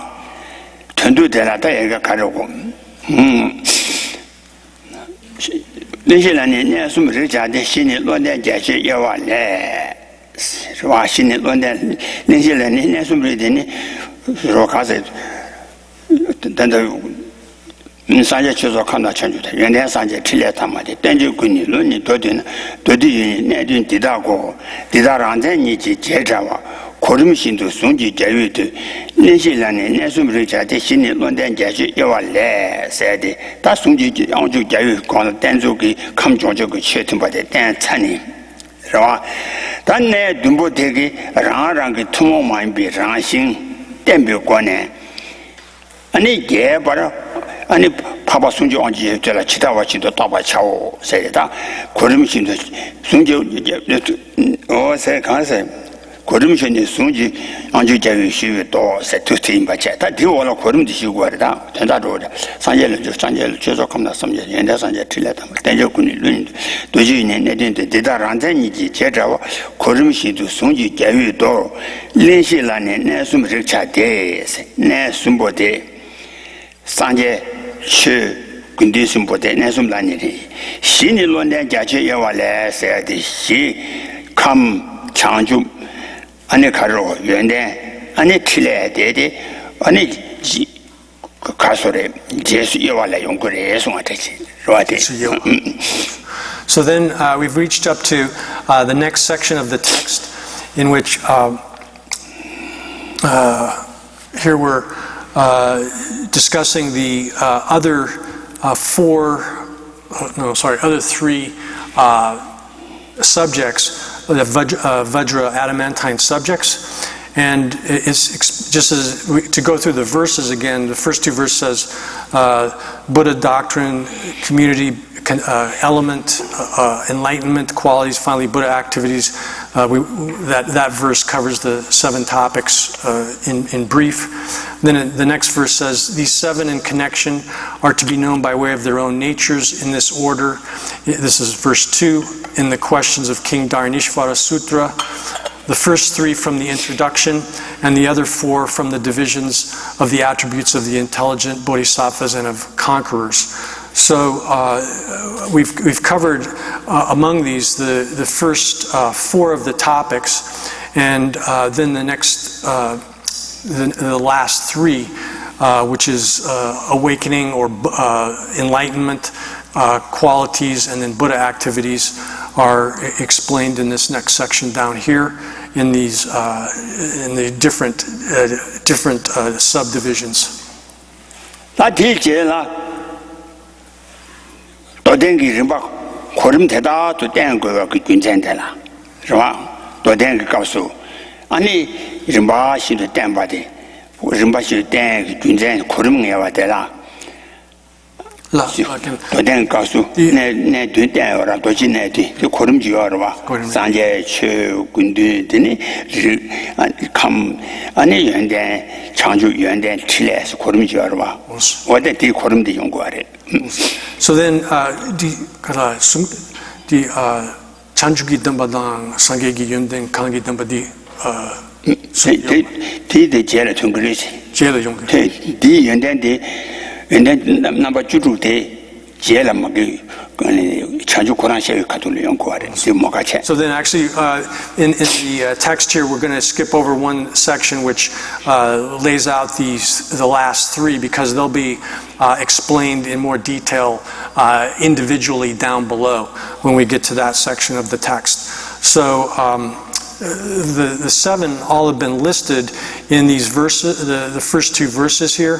전두되나다 얘가 가려고 내실안에 내 숨을 자데 신이 논된 자시 여와래 와 신이 논된 내실안에 내 숨을 되니 로 가서 단다 산재 취소 칸다 천주다 연대 산재 틀려 담아데 땡주군이 논이 도디 내든 디다고 디다란전이지 제자와 고름신도 송지 제위도 내실안에 내 숨을 자데 신이 논된 자시 여와래 세데 다 송지 양주 제위 권 땡주기 감정적의 채팅받에 땡 찬이 라 단내 dum보되기 랑랑게 투모만비 랑신 땡벽관에 아니 개바라 아니 파바 순지 언제 되라 치다와 치도 따바 차오 세다 고름신도 순지 어세 간세 고름신이 순지 안주 제위 시위도 세트팀 받자 다 디오라 고름도 시고하다 된다로 산재를 최소컴나 섬제 연대 산재 틀렸다 대적군이 룬 도지인의 내든데 대다란전이지 제자와 고름신도 순지 제위도 린실란에 내 숨을 차대 내 숨보대 산재 시 근데 숨보대 내 숨란이 신이 논된 자체 여와래 세야지 시감 창주 아니 가로 연대 아니 틀려야 되지 아니 가소래 제수 여와래 용거래 송아되지 로아데 So then we've reached up to the next section of the text in which here we're discussing the other other three subjects, the Vajra adamantine subjects. And it's just as to go through the verses again, the first two verses says Buddha doctrine, community, element, enlightenment, qualities, finally Buddha activities. That verse covers the 7 topics in brief. Then the next verse says, these 7 in connection are to be known by way of their own natures in this order. This is verse 2 in the questions of King Dharnishvara Sutra. The first 3 from the introduction, and the other 4 from the divisions of the attributes of the intelligent bodhisattvas and of conquerors. So we've covered among these the first 4 of the topics, and then the next, the last 3, which is awakening or enlightenment, qualities, and then Buddha activities, are explained in this next section down here in these in the different subdivisions. 도dengi rimba 고름 대다 또 땡거가 그 괜찮다라. 그러나 도dengi 가서 아니 rimba 시도 땡바데 rimba 시도 땡 괜찮 고름 내와 되라. 도dengi 가서 내 된대어라 도진내디 그 고름 지어라. 산제 최 군들이 감 아니 연대 창조 연대 틀에서 고름 지어라. 어디 고름도 연구하래. So then, di chanjugi dambadang sangegi yundeng kangi dambadi di jela tungurisi jela yungu di yundeng namba juju de jela magi chanju koran she katulu yonkuare di mokache. So then actually in the text here we're going to skip over one section which lays out the last 3 because they'll be explained in more detail individually down below when we get to that section of the text. So the 7 all have been listed in these verses, the first 2 verses here,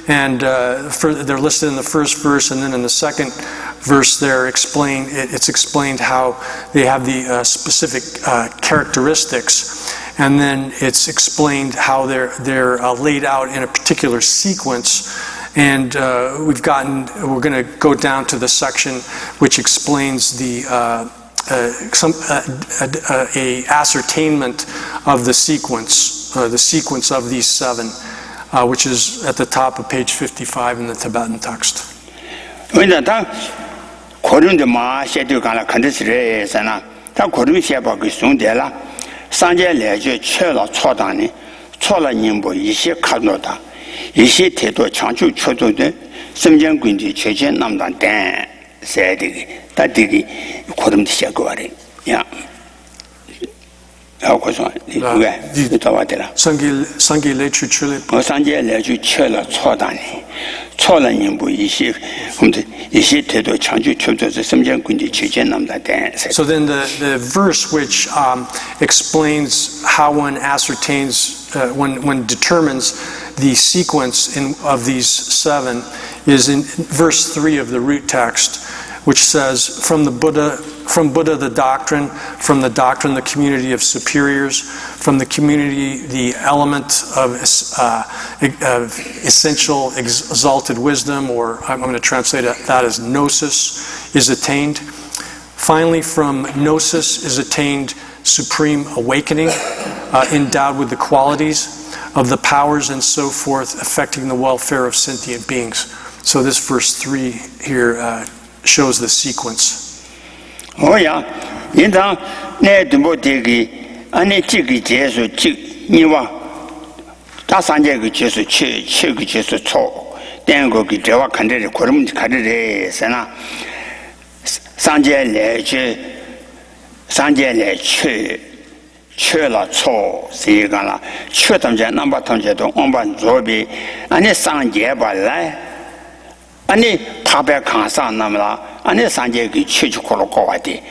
and they're listed in the first verse, and then in the second verse it's explained how they have the specific characteristics, and then it's explained how they're laid out in a particular sequence. And we're going to go down to the section which explains the a ascertainment of the sequence of these 7 which is at the top of page 55 in the Tibetan text. 왜냐면 고른데 마셔도 가나 컨디스레잖아. 다 고르미 셔바고 송데라. 상제 내주 최라 초단이 초라 님보 이些카노다. 이些태도 창조 초도데 심정군지 최전 남단 때 세디기 다디기 고름디 셔고 와리. 야. 하고서 왜 도와드라. 상기 레추 출레. 상제 내주 최라 초단이 초라 님보 이些이些태도 창조 초도서 심정군지 최전 남단 때. So then the verse which explains how one ascertains, one determines the sequence of these 7 is in verse 3 of the root text, which says, from Buddha the doctrine, from the doctrine the community of superiors, from the community the element of essential exalted wisdom, or I'm going to translate that as gnosis, is attained. Finally, from gnosis is attained supreme awakening, endowed with the qualities of the powers and so forth affecting the welfare of sentient beings. So this verse 3 here shows the sequence. Oh yeah, 인당 내 등보되기 안에 지기 제수 지 니와 다산제 그 제수 최그 제수 초 땡고기 대화 간대를 고름 가르래서나 상제래 최라 초 세가라 최담제 넘버 통제도 엄반 조비 아니 상제 발라 아니 파베 강사 남라 아니 상제기 최주코로 거와디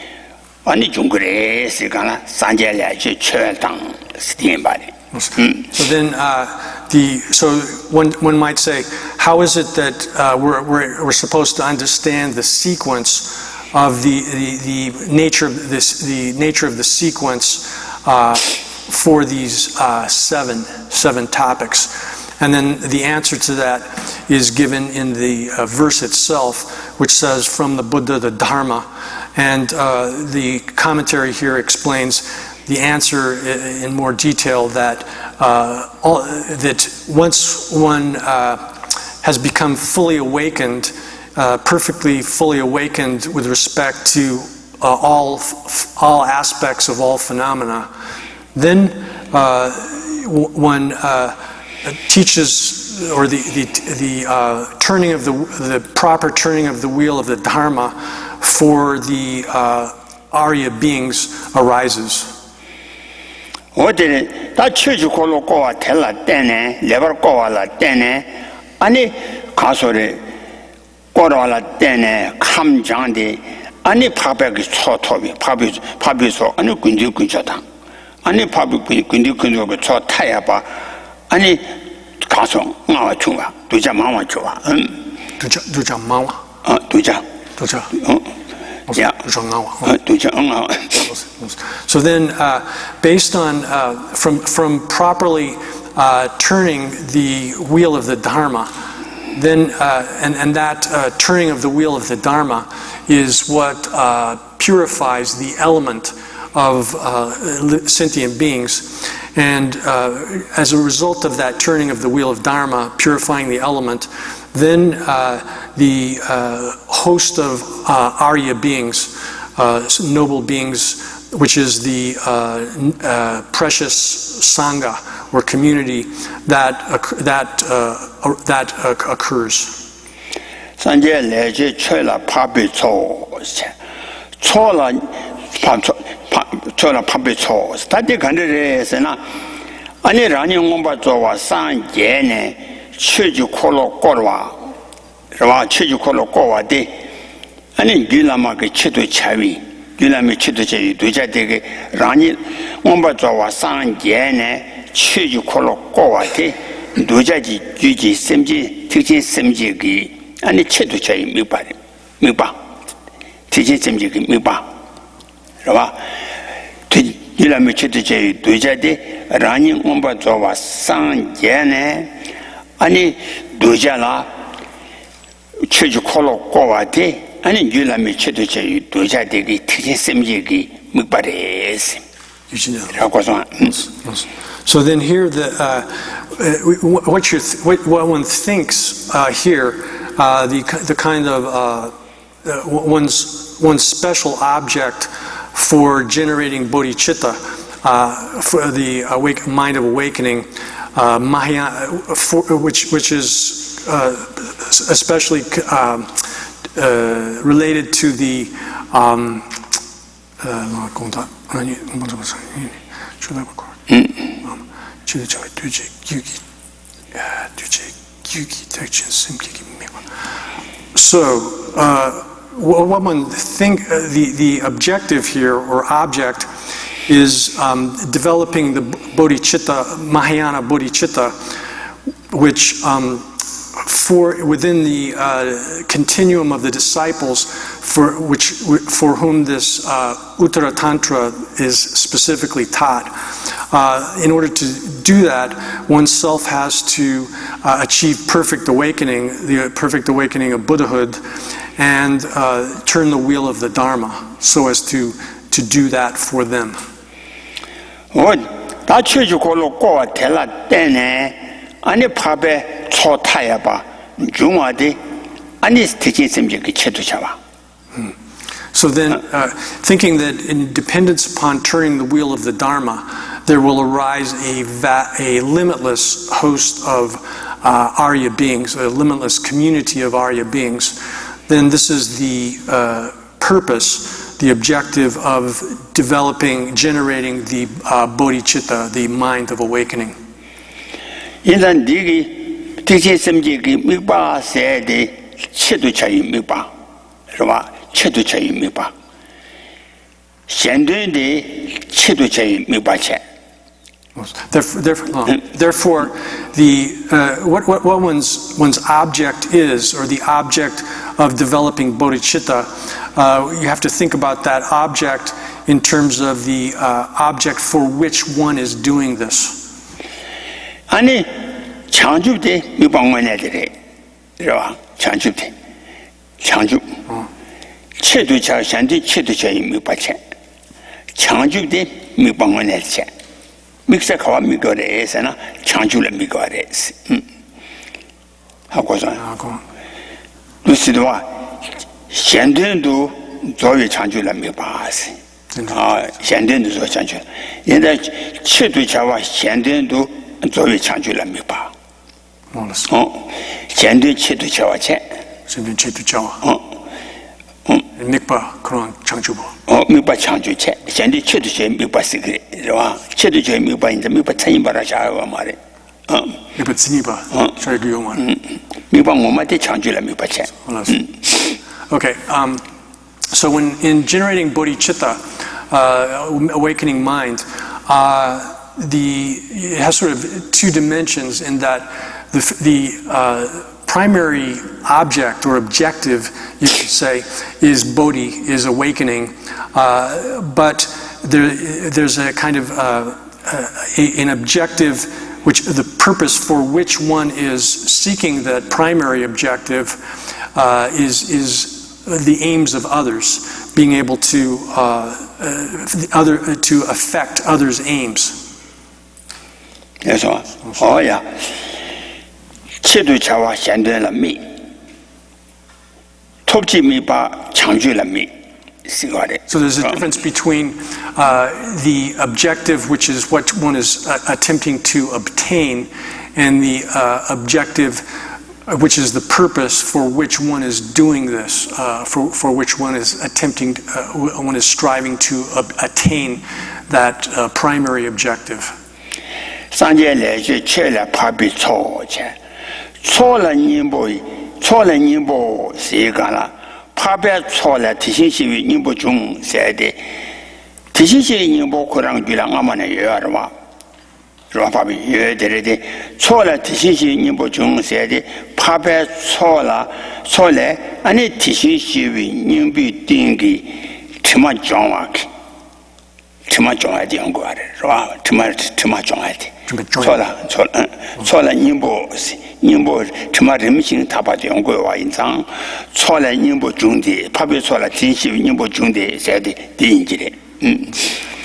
아니 중그레 세가라 상제래 최당 스팀바리. So then, so one might say, how is it that we're supposed to understand the sequence of the nature of this, the nature of the sequence for these seven topics? And then the answer to that is given in the verse itself, which says, from the Buddha, the Dharma. And the commentary here explains the answer in more detail that that once one has become fully awakened, perfectly fully awakened with respect to all aspects of all phenomena, then one teaches, or the turning of the proper turning of the wheel of the Dharma for the Arya beings arises. 어디는 다 최주콜로 꼬와 텔라 때네 레버 꼬와라 때네 아니 가소리 꼬라라 때네 감장디 아니 파백이 초토비 파비소 아니 군주군자다 아니 파비 군주군주고 초 타야봐 아니 가소 나와 중아 두자 마와 좋아 두자 마와 두자 Yeah. So then, based on from properly turning the wheel of the Dharma, then and that turning of the wheel of the Dharma is what purifies the element of sentient beings, and as a result of that turning of the wheel of Dharma, purifying the element, then the host of Arya beings, noble beings, which is the precious Sangha or community that occurs. 산제 내지 최라 파비초 초라 파비초 스타디 간데레스나 아니 라니 옹바 조와 산제네 최주콜로 꼬르와 라와 최주콜로 꼬와데 아니 귤라마게 최도 차위 귤라메 최도 차위 도자되게 라니 옹바조와 상제네 최주콜로 꼬와데 도자지 주지 셈지 특진 셈지기 아니 최도 차위 미바 특진 셈지기 미바 라와 귤라메 최도 차위 도자데 라니 옹바조와 상제네 아니 도자라 최주콜로 꼬와데 아니 율라미 최도체 도자되기 특히 셈지기 묵바레스 라고서. So then here, what one thinks here, the kind of one's special object for generating bodhicitta, for the mind of awakening, Mahayana, which is especially related to the so what one think the objective here or object is developing the bodhicitta, Mahayana bodhicitta, which within the continuum of the disciples for whom this Uttaratantra is specifically taught. In order to do that, oneself has to achieve perfect awakening, the perfect awakening of Buddhahood, and turn the wheel of the Dharma so as to do that for them. So then, thinking that in dependence upon turning the wheel of the Dharma, there will arise a limitless host of Arya beings, a limitless community of Arya beings, then this is the purpose, the objective of generating the bodhicitta, the mind of awakening. Therefore, what one's object is, or the object of developing bodhicitta, you have to think about that object in terms of the object for which one is doing this. 아니 창조 때 미방원애들이 이러와 창조 때 창조 체도차 산디 체도차 미빠체 창조 때 미방원애체 믹사카와 미거래에서나 창조를 미거래스 하고서 루시도와 현대도 조회 창조를 미봐스 현대도 조 창조 옛날 체도차와 현대도 조회 창조를 미봐 현대 체도차와 현대 체도차와 믹바 그런 창조보 믹바 창조체 현대 체도체 믹바스 그래와 체도체 믹바 인자 믹바 찬이바라 자와 말에 믹바 찬이바 저기요 말 믹바 뭐마데 창조를 믹바체 Okay, so when in generating bodhicitta, awakening mind, it has sort of two dimensions in that the primary object or objective, you could say, is bodhi, is awakening, but there's a kind of an objective, which the purpose for which one is seeking that primary objective is the aims of others, being able to affect others' aims. Yes, oh yeah. 체도차와 현대는 미, 톱지 미바 창조를 미. So there's a difference between the objective, which is what one is attempting to obtain, and the objective, which is the purpose for which one is doing this, for which one is attempting, one is striving to attain that primary objective. 파베 초라 티신시위 님보 중 세데 티신시 님보 코랑 비랑 아마네 여아르와 로파비 여데레데 초라 티신시 님보 중 세데 파베 초라 초레 아니 티신시위 님비 띵기 트마 정확 트마 정확이 연구하래 로아 트마 정확이 초라 님보 트마름신 타바지 연구와 인상 초라 님보 중대 파베 초라 진시 님보 중대 세대 디인지래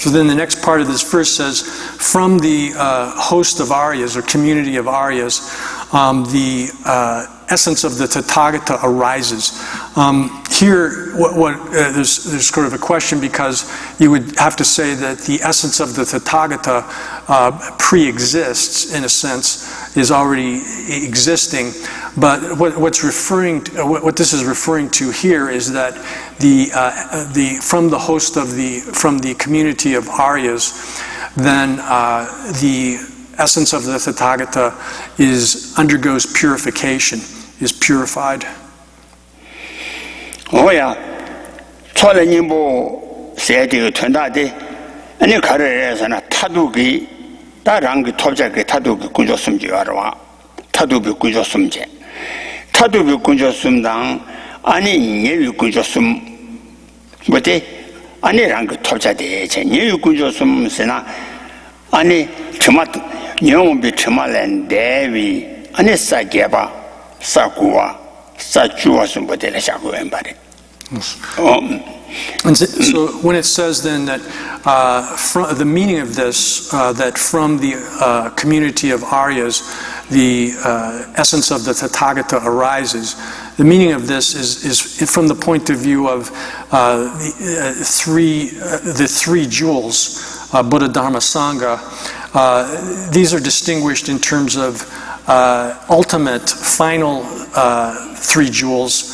So then the next part of this verse says, from the host of Aryas, or community of Aryas, the essence of the Tathagata arises. Here, there's sort of a question, because you would have to say that the essence of the Tathagata pre-exists, in a sense, is already existing. But what this is referring to here is that from the community of Aryas, then the essence of the Tathagata undergoes purification, is purified. 오야 초래님보 세대의 전다데 아니 가르에서나 타두기 다랑기 토작의 타두기 군조숨지 알아와 타두비 군조숨제 타두비 군조숨당 아니 예비 군조숨 뭐지 아니랑기 토작대 제 예비 군조숨세나 아니 정말 영원비 정말은 대위 아니 싸게봐 싸구와 싸주와서 뭐들 하고 말이. And so when it says then that the meaning of this, that from the community of Aryas, the essence of the Tathagata arises, the meaning of this is from the point of view of the three jewels, Buddha, Dharma, Sangha. These are distinguished in terms of ultimate, final three jewels,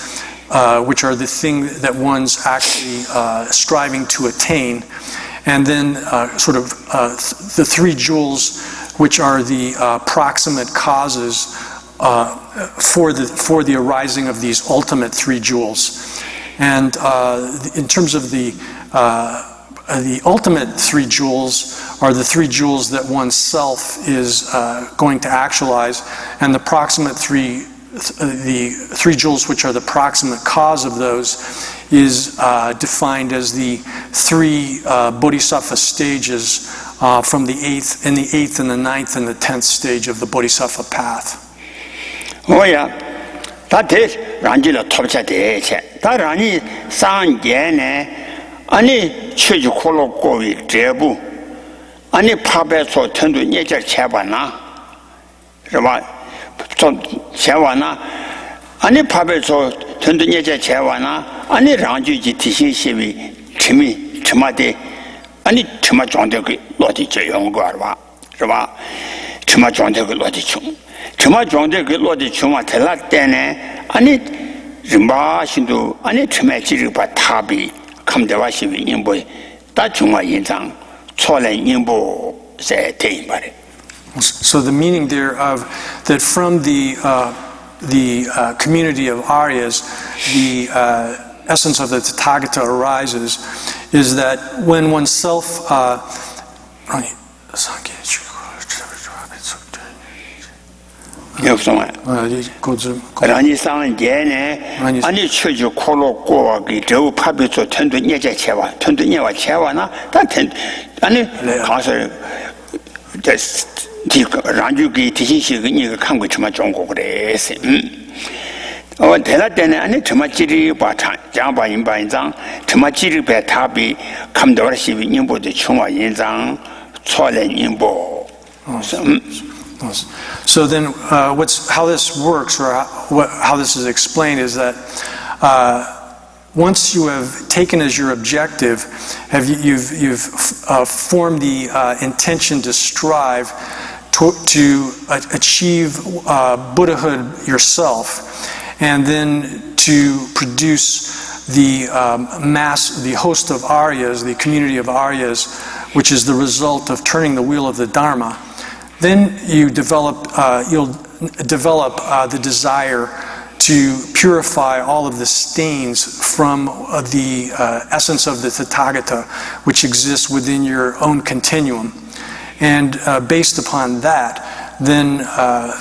which are the thing that one's actually striving to attain, and then the three jewels, which are the proximate causes for the arising of these ultimate three jewels. And in terms of the ultimate three jewels are the three jewels that oneself is going to actualize, and the three jewels which are the proximate cause of those is defined as the three bodhisattva stages from the eighth and the ninth and the 10th stage of the bodhisattva path. 오야 다들 란지로 톱차대체 다라니 상계네 아니 최주 콜로코위 제부 아니 파베소 텐도 예절 제바나 그러면 좀 제와나 아니 파베소 텐도 예절 제와나 아니 란주지 티시시비 팀이 처마데 아니 처마 정대그 로디제 연구 알아 그러면 처마 정대그 로디충 처마 정대그 로디충아 될라 때네 아니 림바신도 아니 처마 지르바 타비 감대와시비 인보 다 중화 인상 초래 인보 세 대인 말이. So the meaning there of that from the community of Aryas, the essence of the Tathagata arises, is that when oneself 라니 상계네 아니 최주 콜로코와기 저 파베소 텐도 예제 체와 텐도 예와 체와나 다 텐 아니 가서 디 란주기 디시시기 이거看过 정말 좋은 거 그래서 대라 때는 아니 정말 지리 바탕 장바 인바인장 정말 지리 배 답이 감도르시비 인보의 총화 인장 초래 인보 So then, how this works, or how this is explained, is that once you have taken as your objective, you've formed the intention to strive to achieve Buddhahood yourself, and then to produce the host of Aryas, the community of Aryas, which is the result of turning the wheel of the Dharma. Then you'll develop the desire to purify all of the stains from the essence of the Tathagata, which exists within your own continuum. And based upon that, then the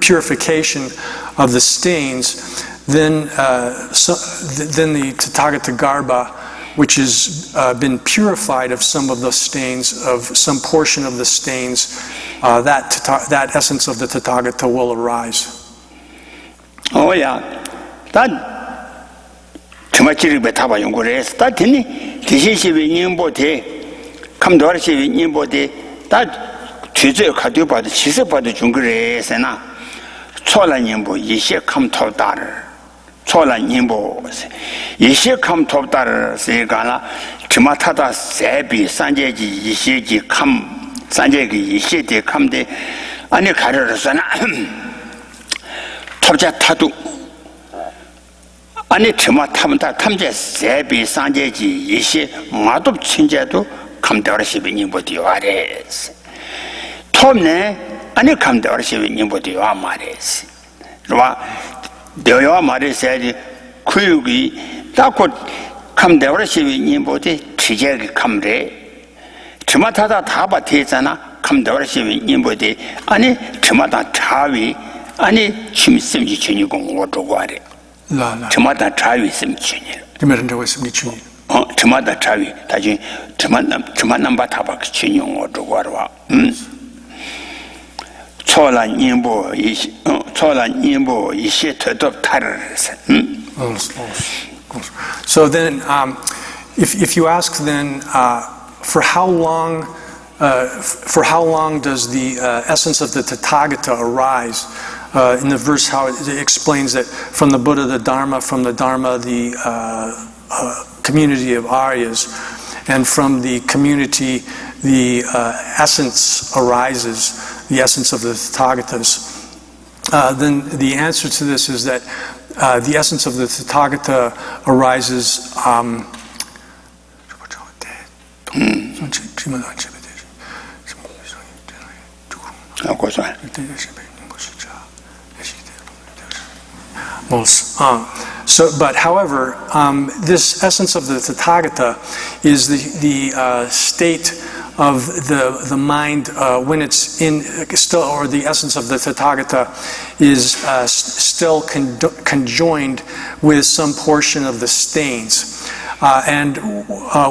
purification of the stains, then the Tathagata Garbha, which has been purified of some of the stains, of some portion of the stains, that essence of the Tathagata will arise. Oh yeah, that chimachiri betaba yungures ta tini tishibi nyimbo te kamdwarshi nyimbo te ta chizwe khadu ba de chise ba de jungures na chola nyimbo yishe kam todar chola nyimbo yishe kam todar se gana chimatada sebi sanjeji yisheji kam sanjeji yishe de kamde 아니 가르르서나 탑자 타도 아니 처마 탐다 탐제 세비 상제지 이시 마도 친제도 감대어시비니 뭐디요 아레스 톰네 아니 감대어시비니 뭐디요 아마레스 로와 되어야 말이세지 구육이 딱고 감대어시비니 뭐디 지제기 감래 처마 타다 다바 되잖아 감도르시비 님보디 아니 저마다 차위 아니 침심지 전이공 오도고아래 라라 저마다 차위 심치니 그러면 심치니 저마다 차위 다시 저만 바타박 전용 오도고아와 초란 님보 이시 더더 타르스 So then if you ask then for how long does the essence of the Tathagata arise? In the verse, how it explains that from the Buddha, the Dharma, from the Dharma, the community of Aryas, and from the community, the essence arises, the essence of the Tathagatas. Then the answer to this is that the essence of the Tathagata arises but however, this essence of the Tathagata is the state of the mind when it's in still, or the essence of the Tathagata is still conjoined with some portion of the stains. And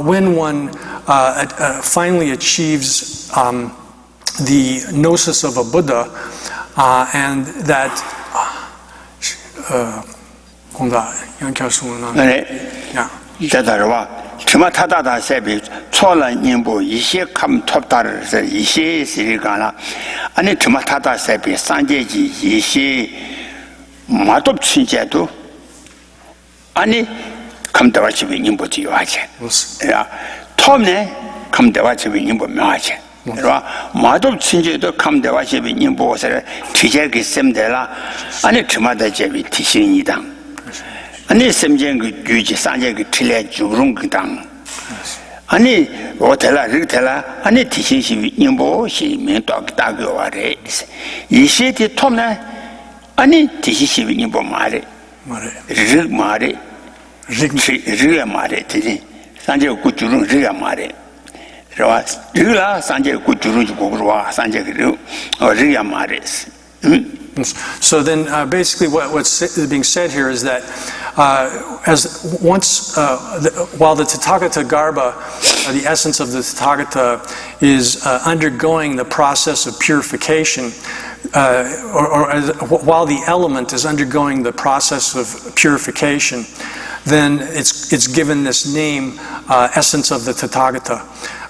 when one finally achieves the gnosis of a Buddha, and that chimata다 세비 초라 님보 이시 감 톱다르서 이시 시리가나 아니 chimata다 세비 산제지 이시 마톱 친제도 아니 감대와치비 님보지 요하체 야 톰네 감대와치비 님보 명하체 그러나 마톱 친제도 감대와치비 님보서 티제기 셈데라 아니 chimata 제비 티신이다 아니 셈쟁 그 규지 산제 그 틀에 주릉당 아니 오텔라 르텔라 아니 티신시 님보시 면도다고 와래 이시티 톰네 아니 티신시 님보 말에 르 말에 르 말에 티지 산제 그 주릉 르 말에 르와 르라 산제 그 주릉 고르와 산제 그 르 말에 So then, basically, what's being said here is that while the Tathagata Garbha, the essence of the Tathagata, is undergoing the process of purification, while the element is undergoing the process of purification, then it's given this name, essence of the Tathagata.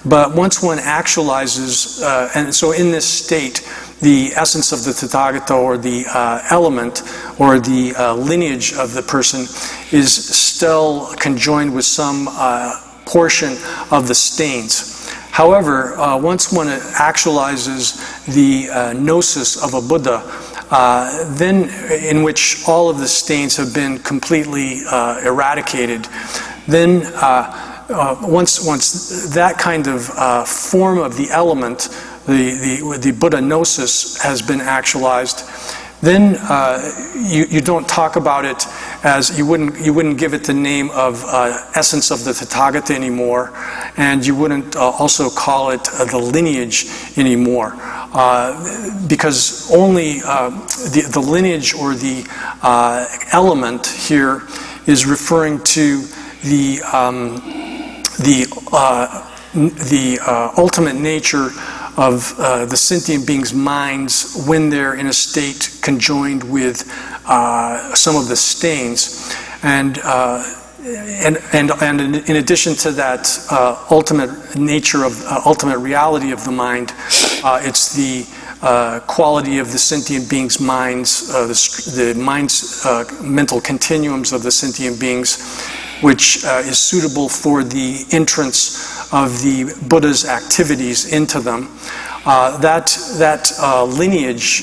But once one actualizes, and so in this state, the essence of the Tathagata, or the element, or the lineage of the person is still conjoined with some portion of the stains. However, once one actualizes the gnosis of a Buddha, then in which all of the stains have been completely eradicated, then once that kind of form of the element, the Buddha gnosis, has been actualized, then you don't talk about it as you wouldn't give it the name of essence of the Tathagata anymore, and you wouldn't also call it the lineage anymore, because only the lineage or the element here is referring to the ultimate nature of the sentient beings' minds when they're in a state conjoined with some of the stains. And in addition to that ultimate nature of ultimate reality of the mind, it's the quality of the sentient beings' minds, the mind's mental continuums of the sentient beings, which is suitable for the entrance of the Buddha's activities into them. That lineage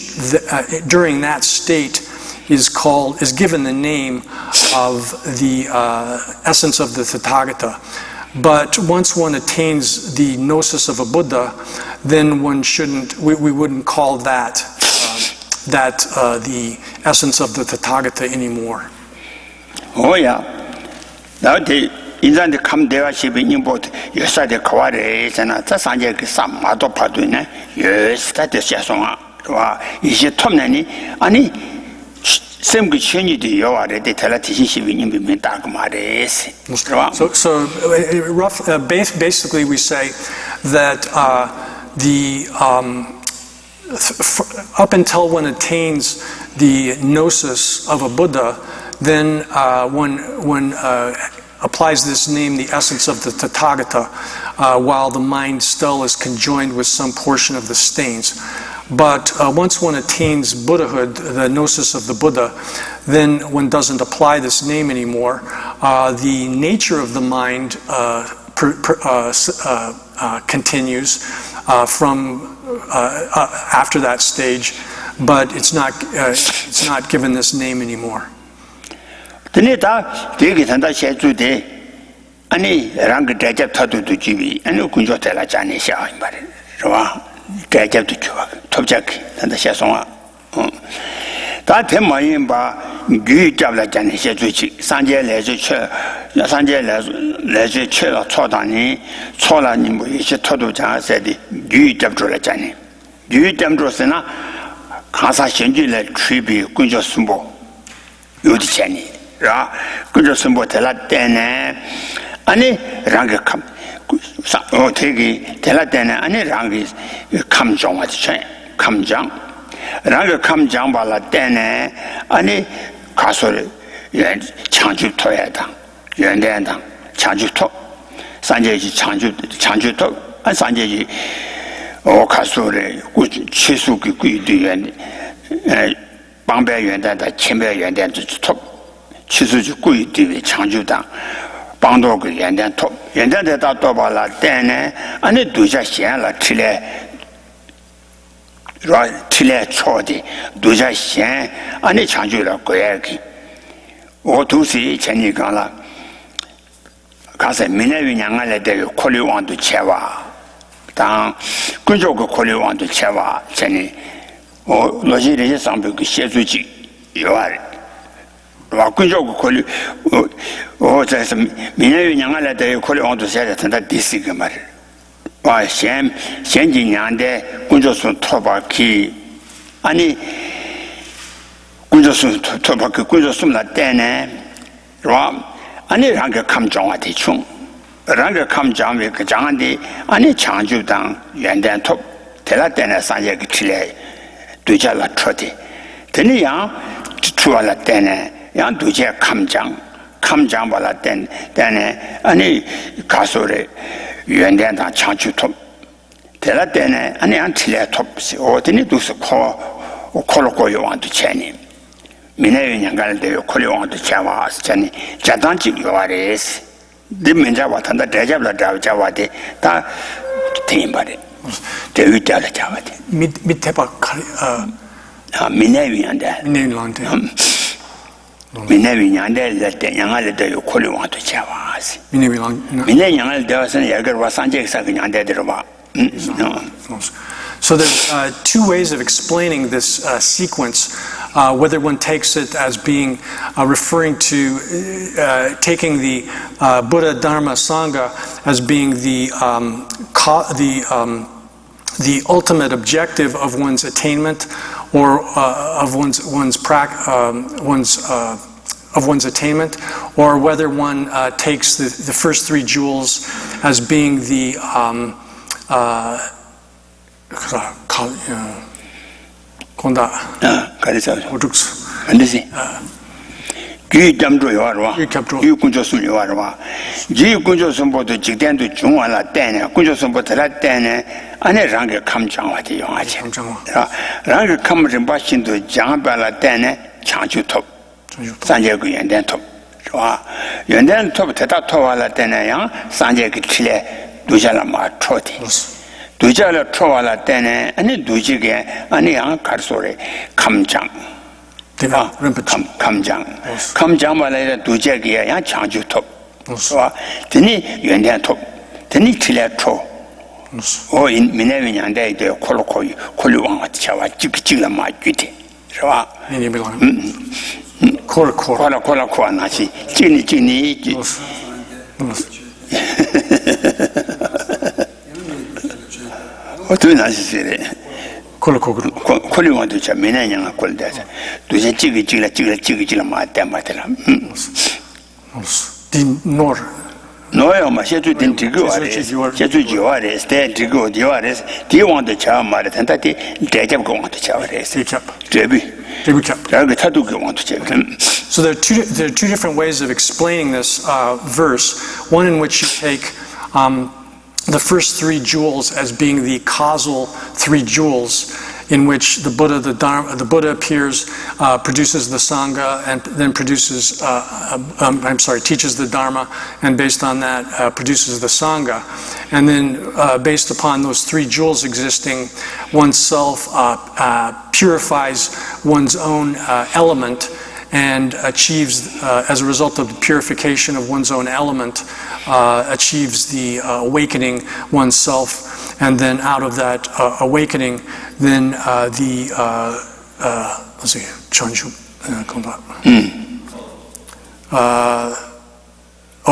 during that state is given the name of the essence of the Tathagata. But once one attains the gnosis of a Buddha, then we wouldn't call that the essence of the Tathagata anymore. Oh yeah. Now the 인간의 감대와 시비니 뭐 여사대 거와래 있잖아. 저 산제 그 삼마도 파도네. 여사대 세송아. 와 이제 톱내니 아니 샘그 천이도 요아래데 텔라티시 시비니 비면 딱 말해스. So basically we say that up until one attains the gnosis of a Buddha, then one applies this name, the essence of the Tathagata, while the mind still is conjoined with some portion of the stains. But once one attains Buddhahood, the gnosis of the Buddha, then one doesn't apply this name anymore. The nature of the mind continues from after that stage, but it's not given this name anymore. 드네다 되게 된다 해주되 아니 랑 대접 타도도 집이 아니 군조 대라자니 샤 말이 좋아 대접도 좋아 톱작 된다 해송아 다 대마인 바 규잡라자니 해주지 산제 내주체 산제 내주체라 초다니 초라니 뭐 이제 토도 장세디 규잡조라자니 규잡조스나 가사 현지의 취비 군조 순보 요디체니 라 그저 선보텔라 때네 아니 랑게 감 되게 tel라 때네 아니 랑게 감정 같이 감정 랑게 감정 발라 때네 아니 가서를 창주토야다 연대한다 창주토 산제지 창주토 안 산제지 가서를 취수기 구이되연 방배 연대다 침배 연대도 토 취수지 꾸이되게 창조당 방도그 연단 톱 연단에다 또발라 때네 아니 두자 시행라 틀에 초디 두자 시행 아니 창조라 거야기 오두시 전이가라 가서 민내위냥을 대요 콜리원도 채와 당 근조그 콜리원도 채와 전이 로지리지 상벽 시주지 요알 와 군조고 콜리 저에서 민내위냥을 대요 콜리원도 세다 된다 디시가 말 와 현진양대 군조선 토바키 아니 군조선 토바키 군조선라 때네 와 아니 랑게 감정화 대충 랑게 감정에 그 장한데 아니 창주당 연단 톱 대라 때네 산제 그 틀에 두자라 쳐대 되니야 투알라 때네 양 두제 감정 발라 때네 아니 가소래 연단당 창주 톱 대라 때네 아니 안 틀에 톱시 어디니 두스 콜로코 요한도 체니 민내위냥갈 대요 콜로원도 차와스 자니 자단지 요아레스 dimmenjava tanda dejabla javade ta timbare deutala javade mittepa mineviande mineviande lete yangal de koliwanto chavasi mineviande dewasan yagar wasanje sagnyande derwa So there's two ways of explaining this sequence, whether one takes it as being referring to taking the Buddha, Dharma, Sangha as being the ultimate objective of one's attainment or of one's attainment, or whether one takes the first three jewels as being the 기 점도 요아와 기 겹도. 기 군조선 요아와 지 군조선보다 직된도 중화라 때네 군조선보다 때네 안에 랑게 감장화지 용하지 랑게 감을 바신도 장발라 때네 창주톱 산제그 연den톱 좋아 연den톱 대다 토와라 때네 양 산제그 칠에 두잘마 초티 두잘라 토와라 때네 아니 두지게 아니 양 가르소래 감장 감장 말에 두제기야 양 창주톱 좋아 드니 연den톱 드니 칠에 초 오 미네미냥데 이제 콜로왕 차와 찍찍라 마규티 좋아 콜라 나시 찌니 어떤 나시세래 콜로왕도 참 미네냥 콜다자 도제 찍찍라 마때마텔라 딘노르 노요 마셰주 딘 제주 지와레스 데 디고 디와레스 디원도 차마레 탄타티 대접고 원도 차와레스 제비 자기 타도고 원도 제비. So there are two different ways of explaining this verse. One in which you take the first three jewels as being the causal three jewels, in which the Buddha appears, produces the Sangha, and then produces, teaches the Dharma, and based on that produces the Sangha. And then based upon those three jewels existing, oneself purifies one's own element and achieves, as a result of the purification of one's own element, achieves the awakening oneself. And then out of that awakening, then let's see, Chanju,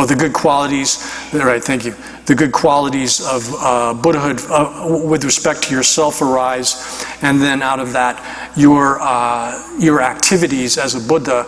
the good qualities, right, thank you. The good qualities of Buddhahood with respect to yourself arise, and then out of that, your activities as a Buddha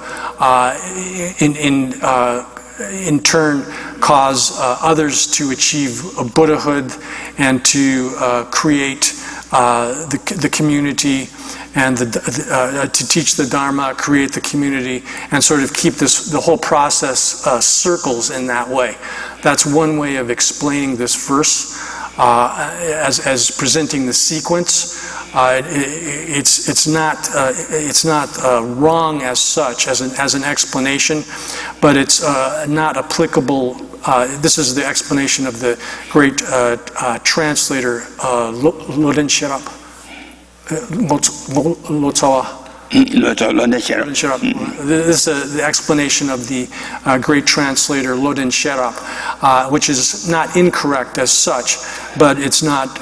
in turn cause others to achieve Buddhahood and to create the community and to teach the Dharma, create the community, and sort of keep the whole process circles in that way. That's one way of explaining this verse as presenting the sequence. It's not wrong as such as an explanation, but it's not applicable. This is the explanation of the great translator Loden Sherab. This is the explanation of the great translator Loden Sherab, which is not incorrect as such, but it's not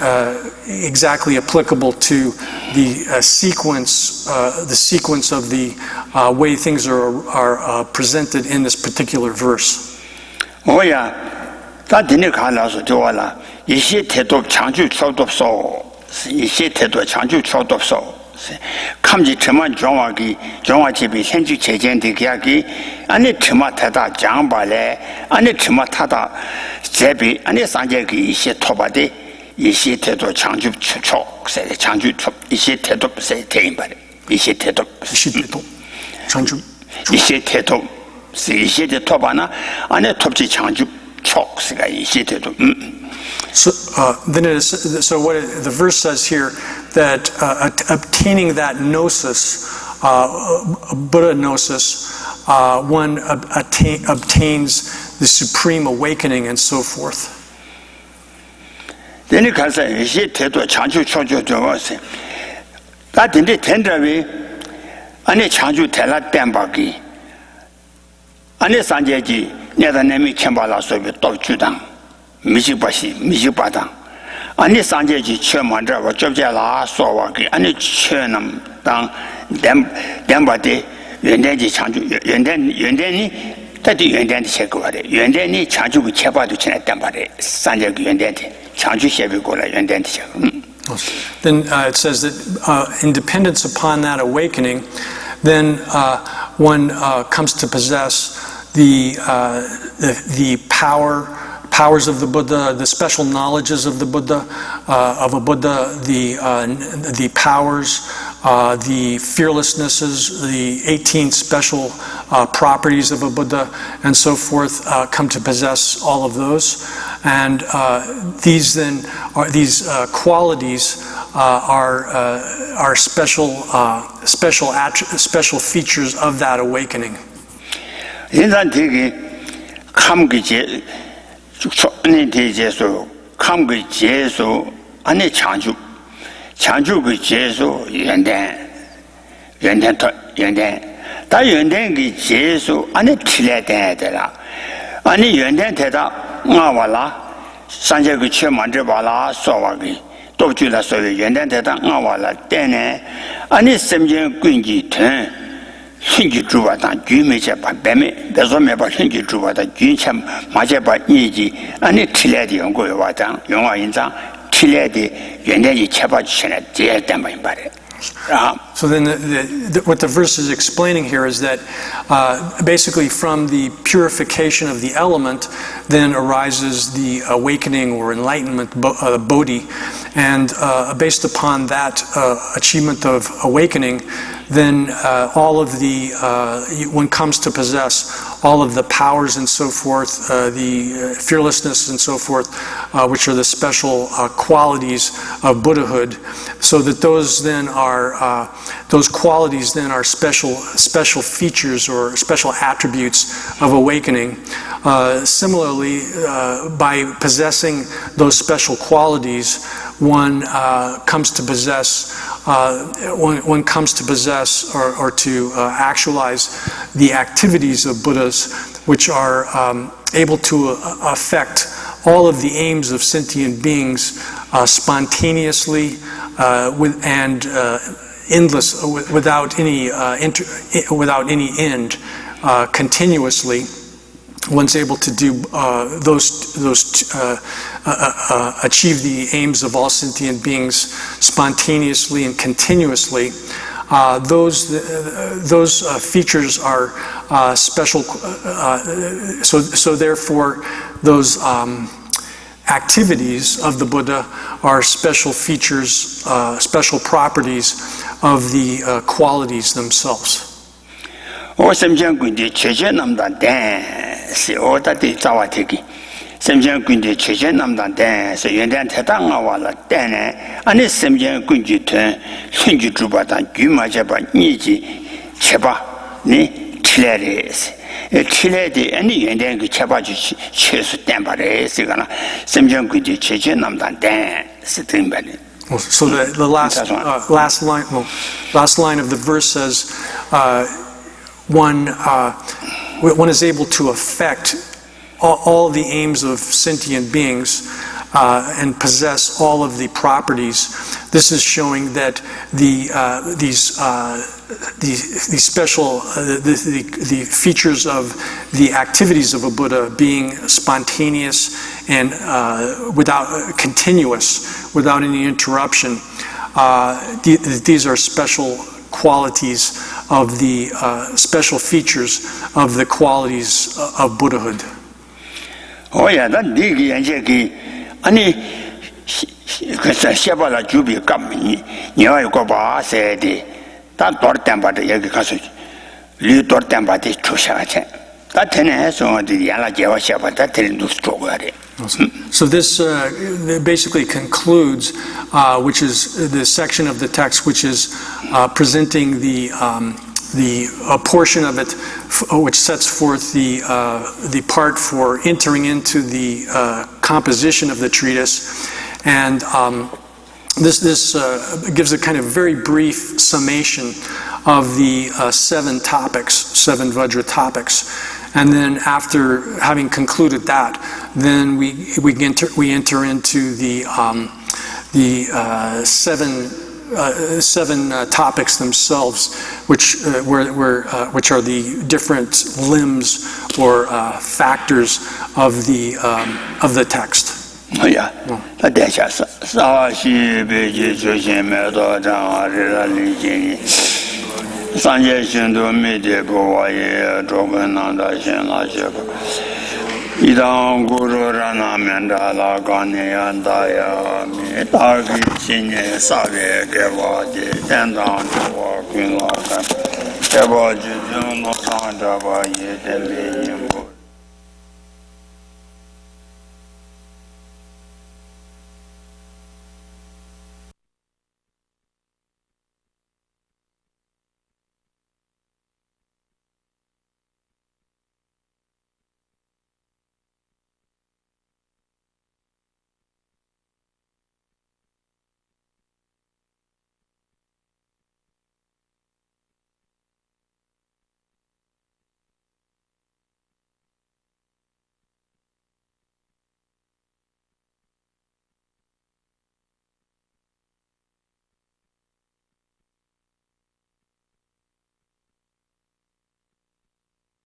exactly applicable to the sequence of the way things are presented in this particular verse. Oh yeah, that didn't call us to all. You see, Teto Chanju Chotop so. You see, Teto Chanju Chotop so. Kamji Tima Jongwachi, Henji Chejan Diaki, and it Tima Tata Jambale, and it Tima Tata Zebi, and the Sanjaki, you see Tobade, you see Teto Chanju Chok, say the Chanju Chop, you see Teto, say Taimbari, you see Teto, Chanju, you see Teto, see, you see the Tobana, and the Topji Chanju Chok, say, you see Teto. So then the verse says here that obtaining that gnosis, Buddha gnosis, one obtains the supreme awakening and so forth. Then you can say, you see, Teto Chanju Chojo, that in the tender way, and a Chanju Tela Dambaki, and a Sanjaji, near the name Chambala Soviet Top Chudang. Mijibata. Ani Sanjaji Chemandra, Jobjala, Sowaki, and Chenam, Dambate, Yendeji Chanju, Yendeni, that you ended Sekwari, Yendeni, Chanju with Chepa to Chen Dambate, Sanjak Yendenti, Chanju Shevigola, Yendenti. Then it says that independence upon that awakening, then one comes to possess the powers of the Buddha, the special knowledges of the Buddha, of a Buddha, the powers the fearlessnesses, the 18 special properties of a Buddha, and so forth, come to possess all of those. And these qualities are special features of that awakening. So then what the verse is explaining here is that basically from the purification of the element then arises the awakening or enlightenment, bodhi, and based upon that achievement of awakening, then all of one comes to possess all of the powers and so forth, the fearlessness and so forth, which are the special qualities of Buddhahood, so that those qualities then are special features or special attributes of awakening. Similarly, by possessing those special qualities, one comes to possess or to actualize the activities of Buddhas, which are able to affect all of the aims of sentient beings spontaneously and endless, without any end, continuously. One's able to do achieve the aims of all sentient beings spontaneously and continuously. Those features are special. So therefore, those activities of the Buddha are special features, special properties of the qualities themselves. So the last line of the verse says, one is able to affect all the aims of sentient beings and possess all of the properties. This is showing that the features of the activities of a Buddha being spontaneous and continuous, without any interruption. These are special qualities of the special features of the qualities of Buddhahood. Oh yeah, that dig ani shebala jubi kamni nyayo ko ba se de ta dor temba de yegi kasu li dor temba de chosha che ta tene so de yala jewa sheba ta trindu strogare. So this basically concludes, which is the section of the text which is presenting the portion of it which sets forth the part for entering into the composition of the treatise, and this gives a kind of very brief summation of the seven Vajra topics. And then after having concluded that, then we enter into the seven topics themselves, which are the different limbs or factors of the text. Oh yeah, that's Sanje Shindu Midi Boye, Drogananda Shenla Sheba. 이당 구루라나 멘다라 가네안다야 미다기 진예 사베 개바지 된당 주와 군라가 개바지 좀 노상다바 예델리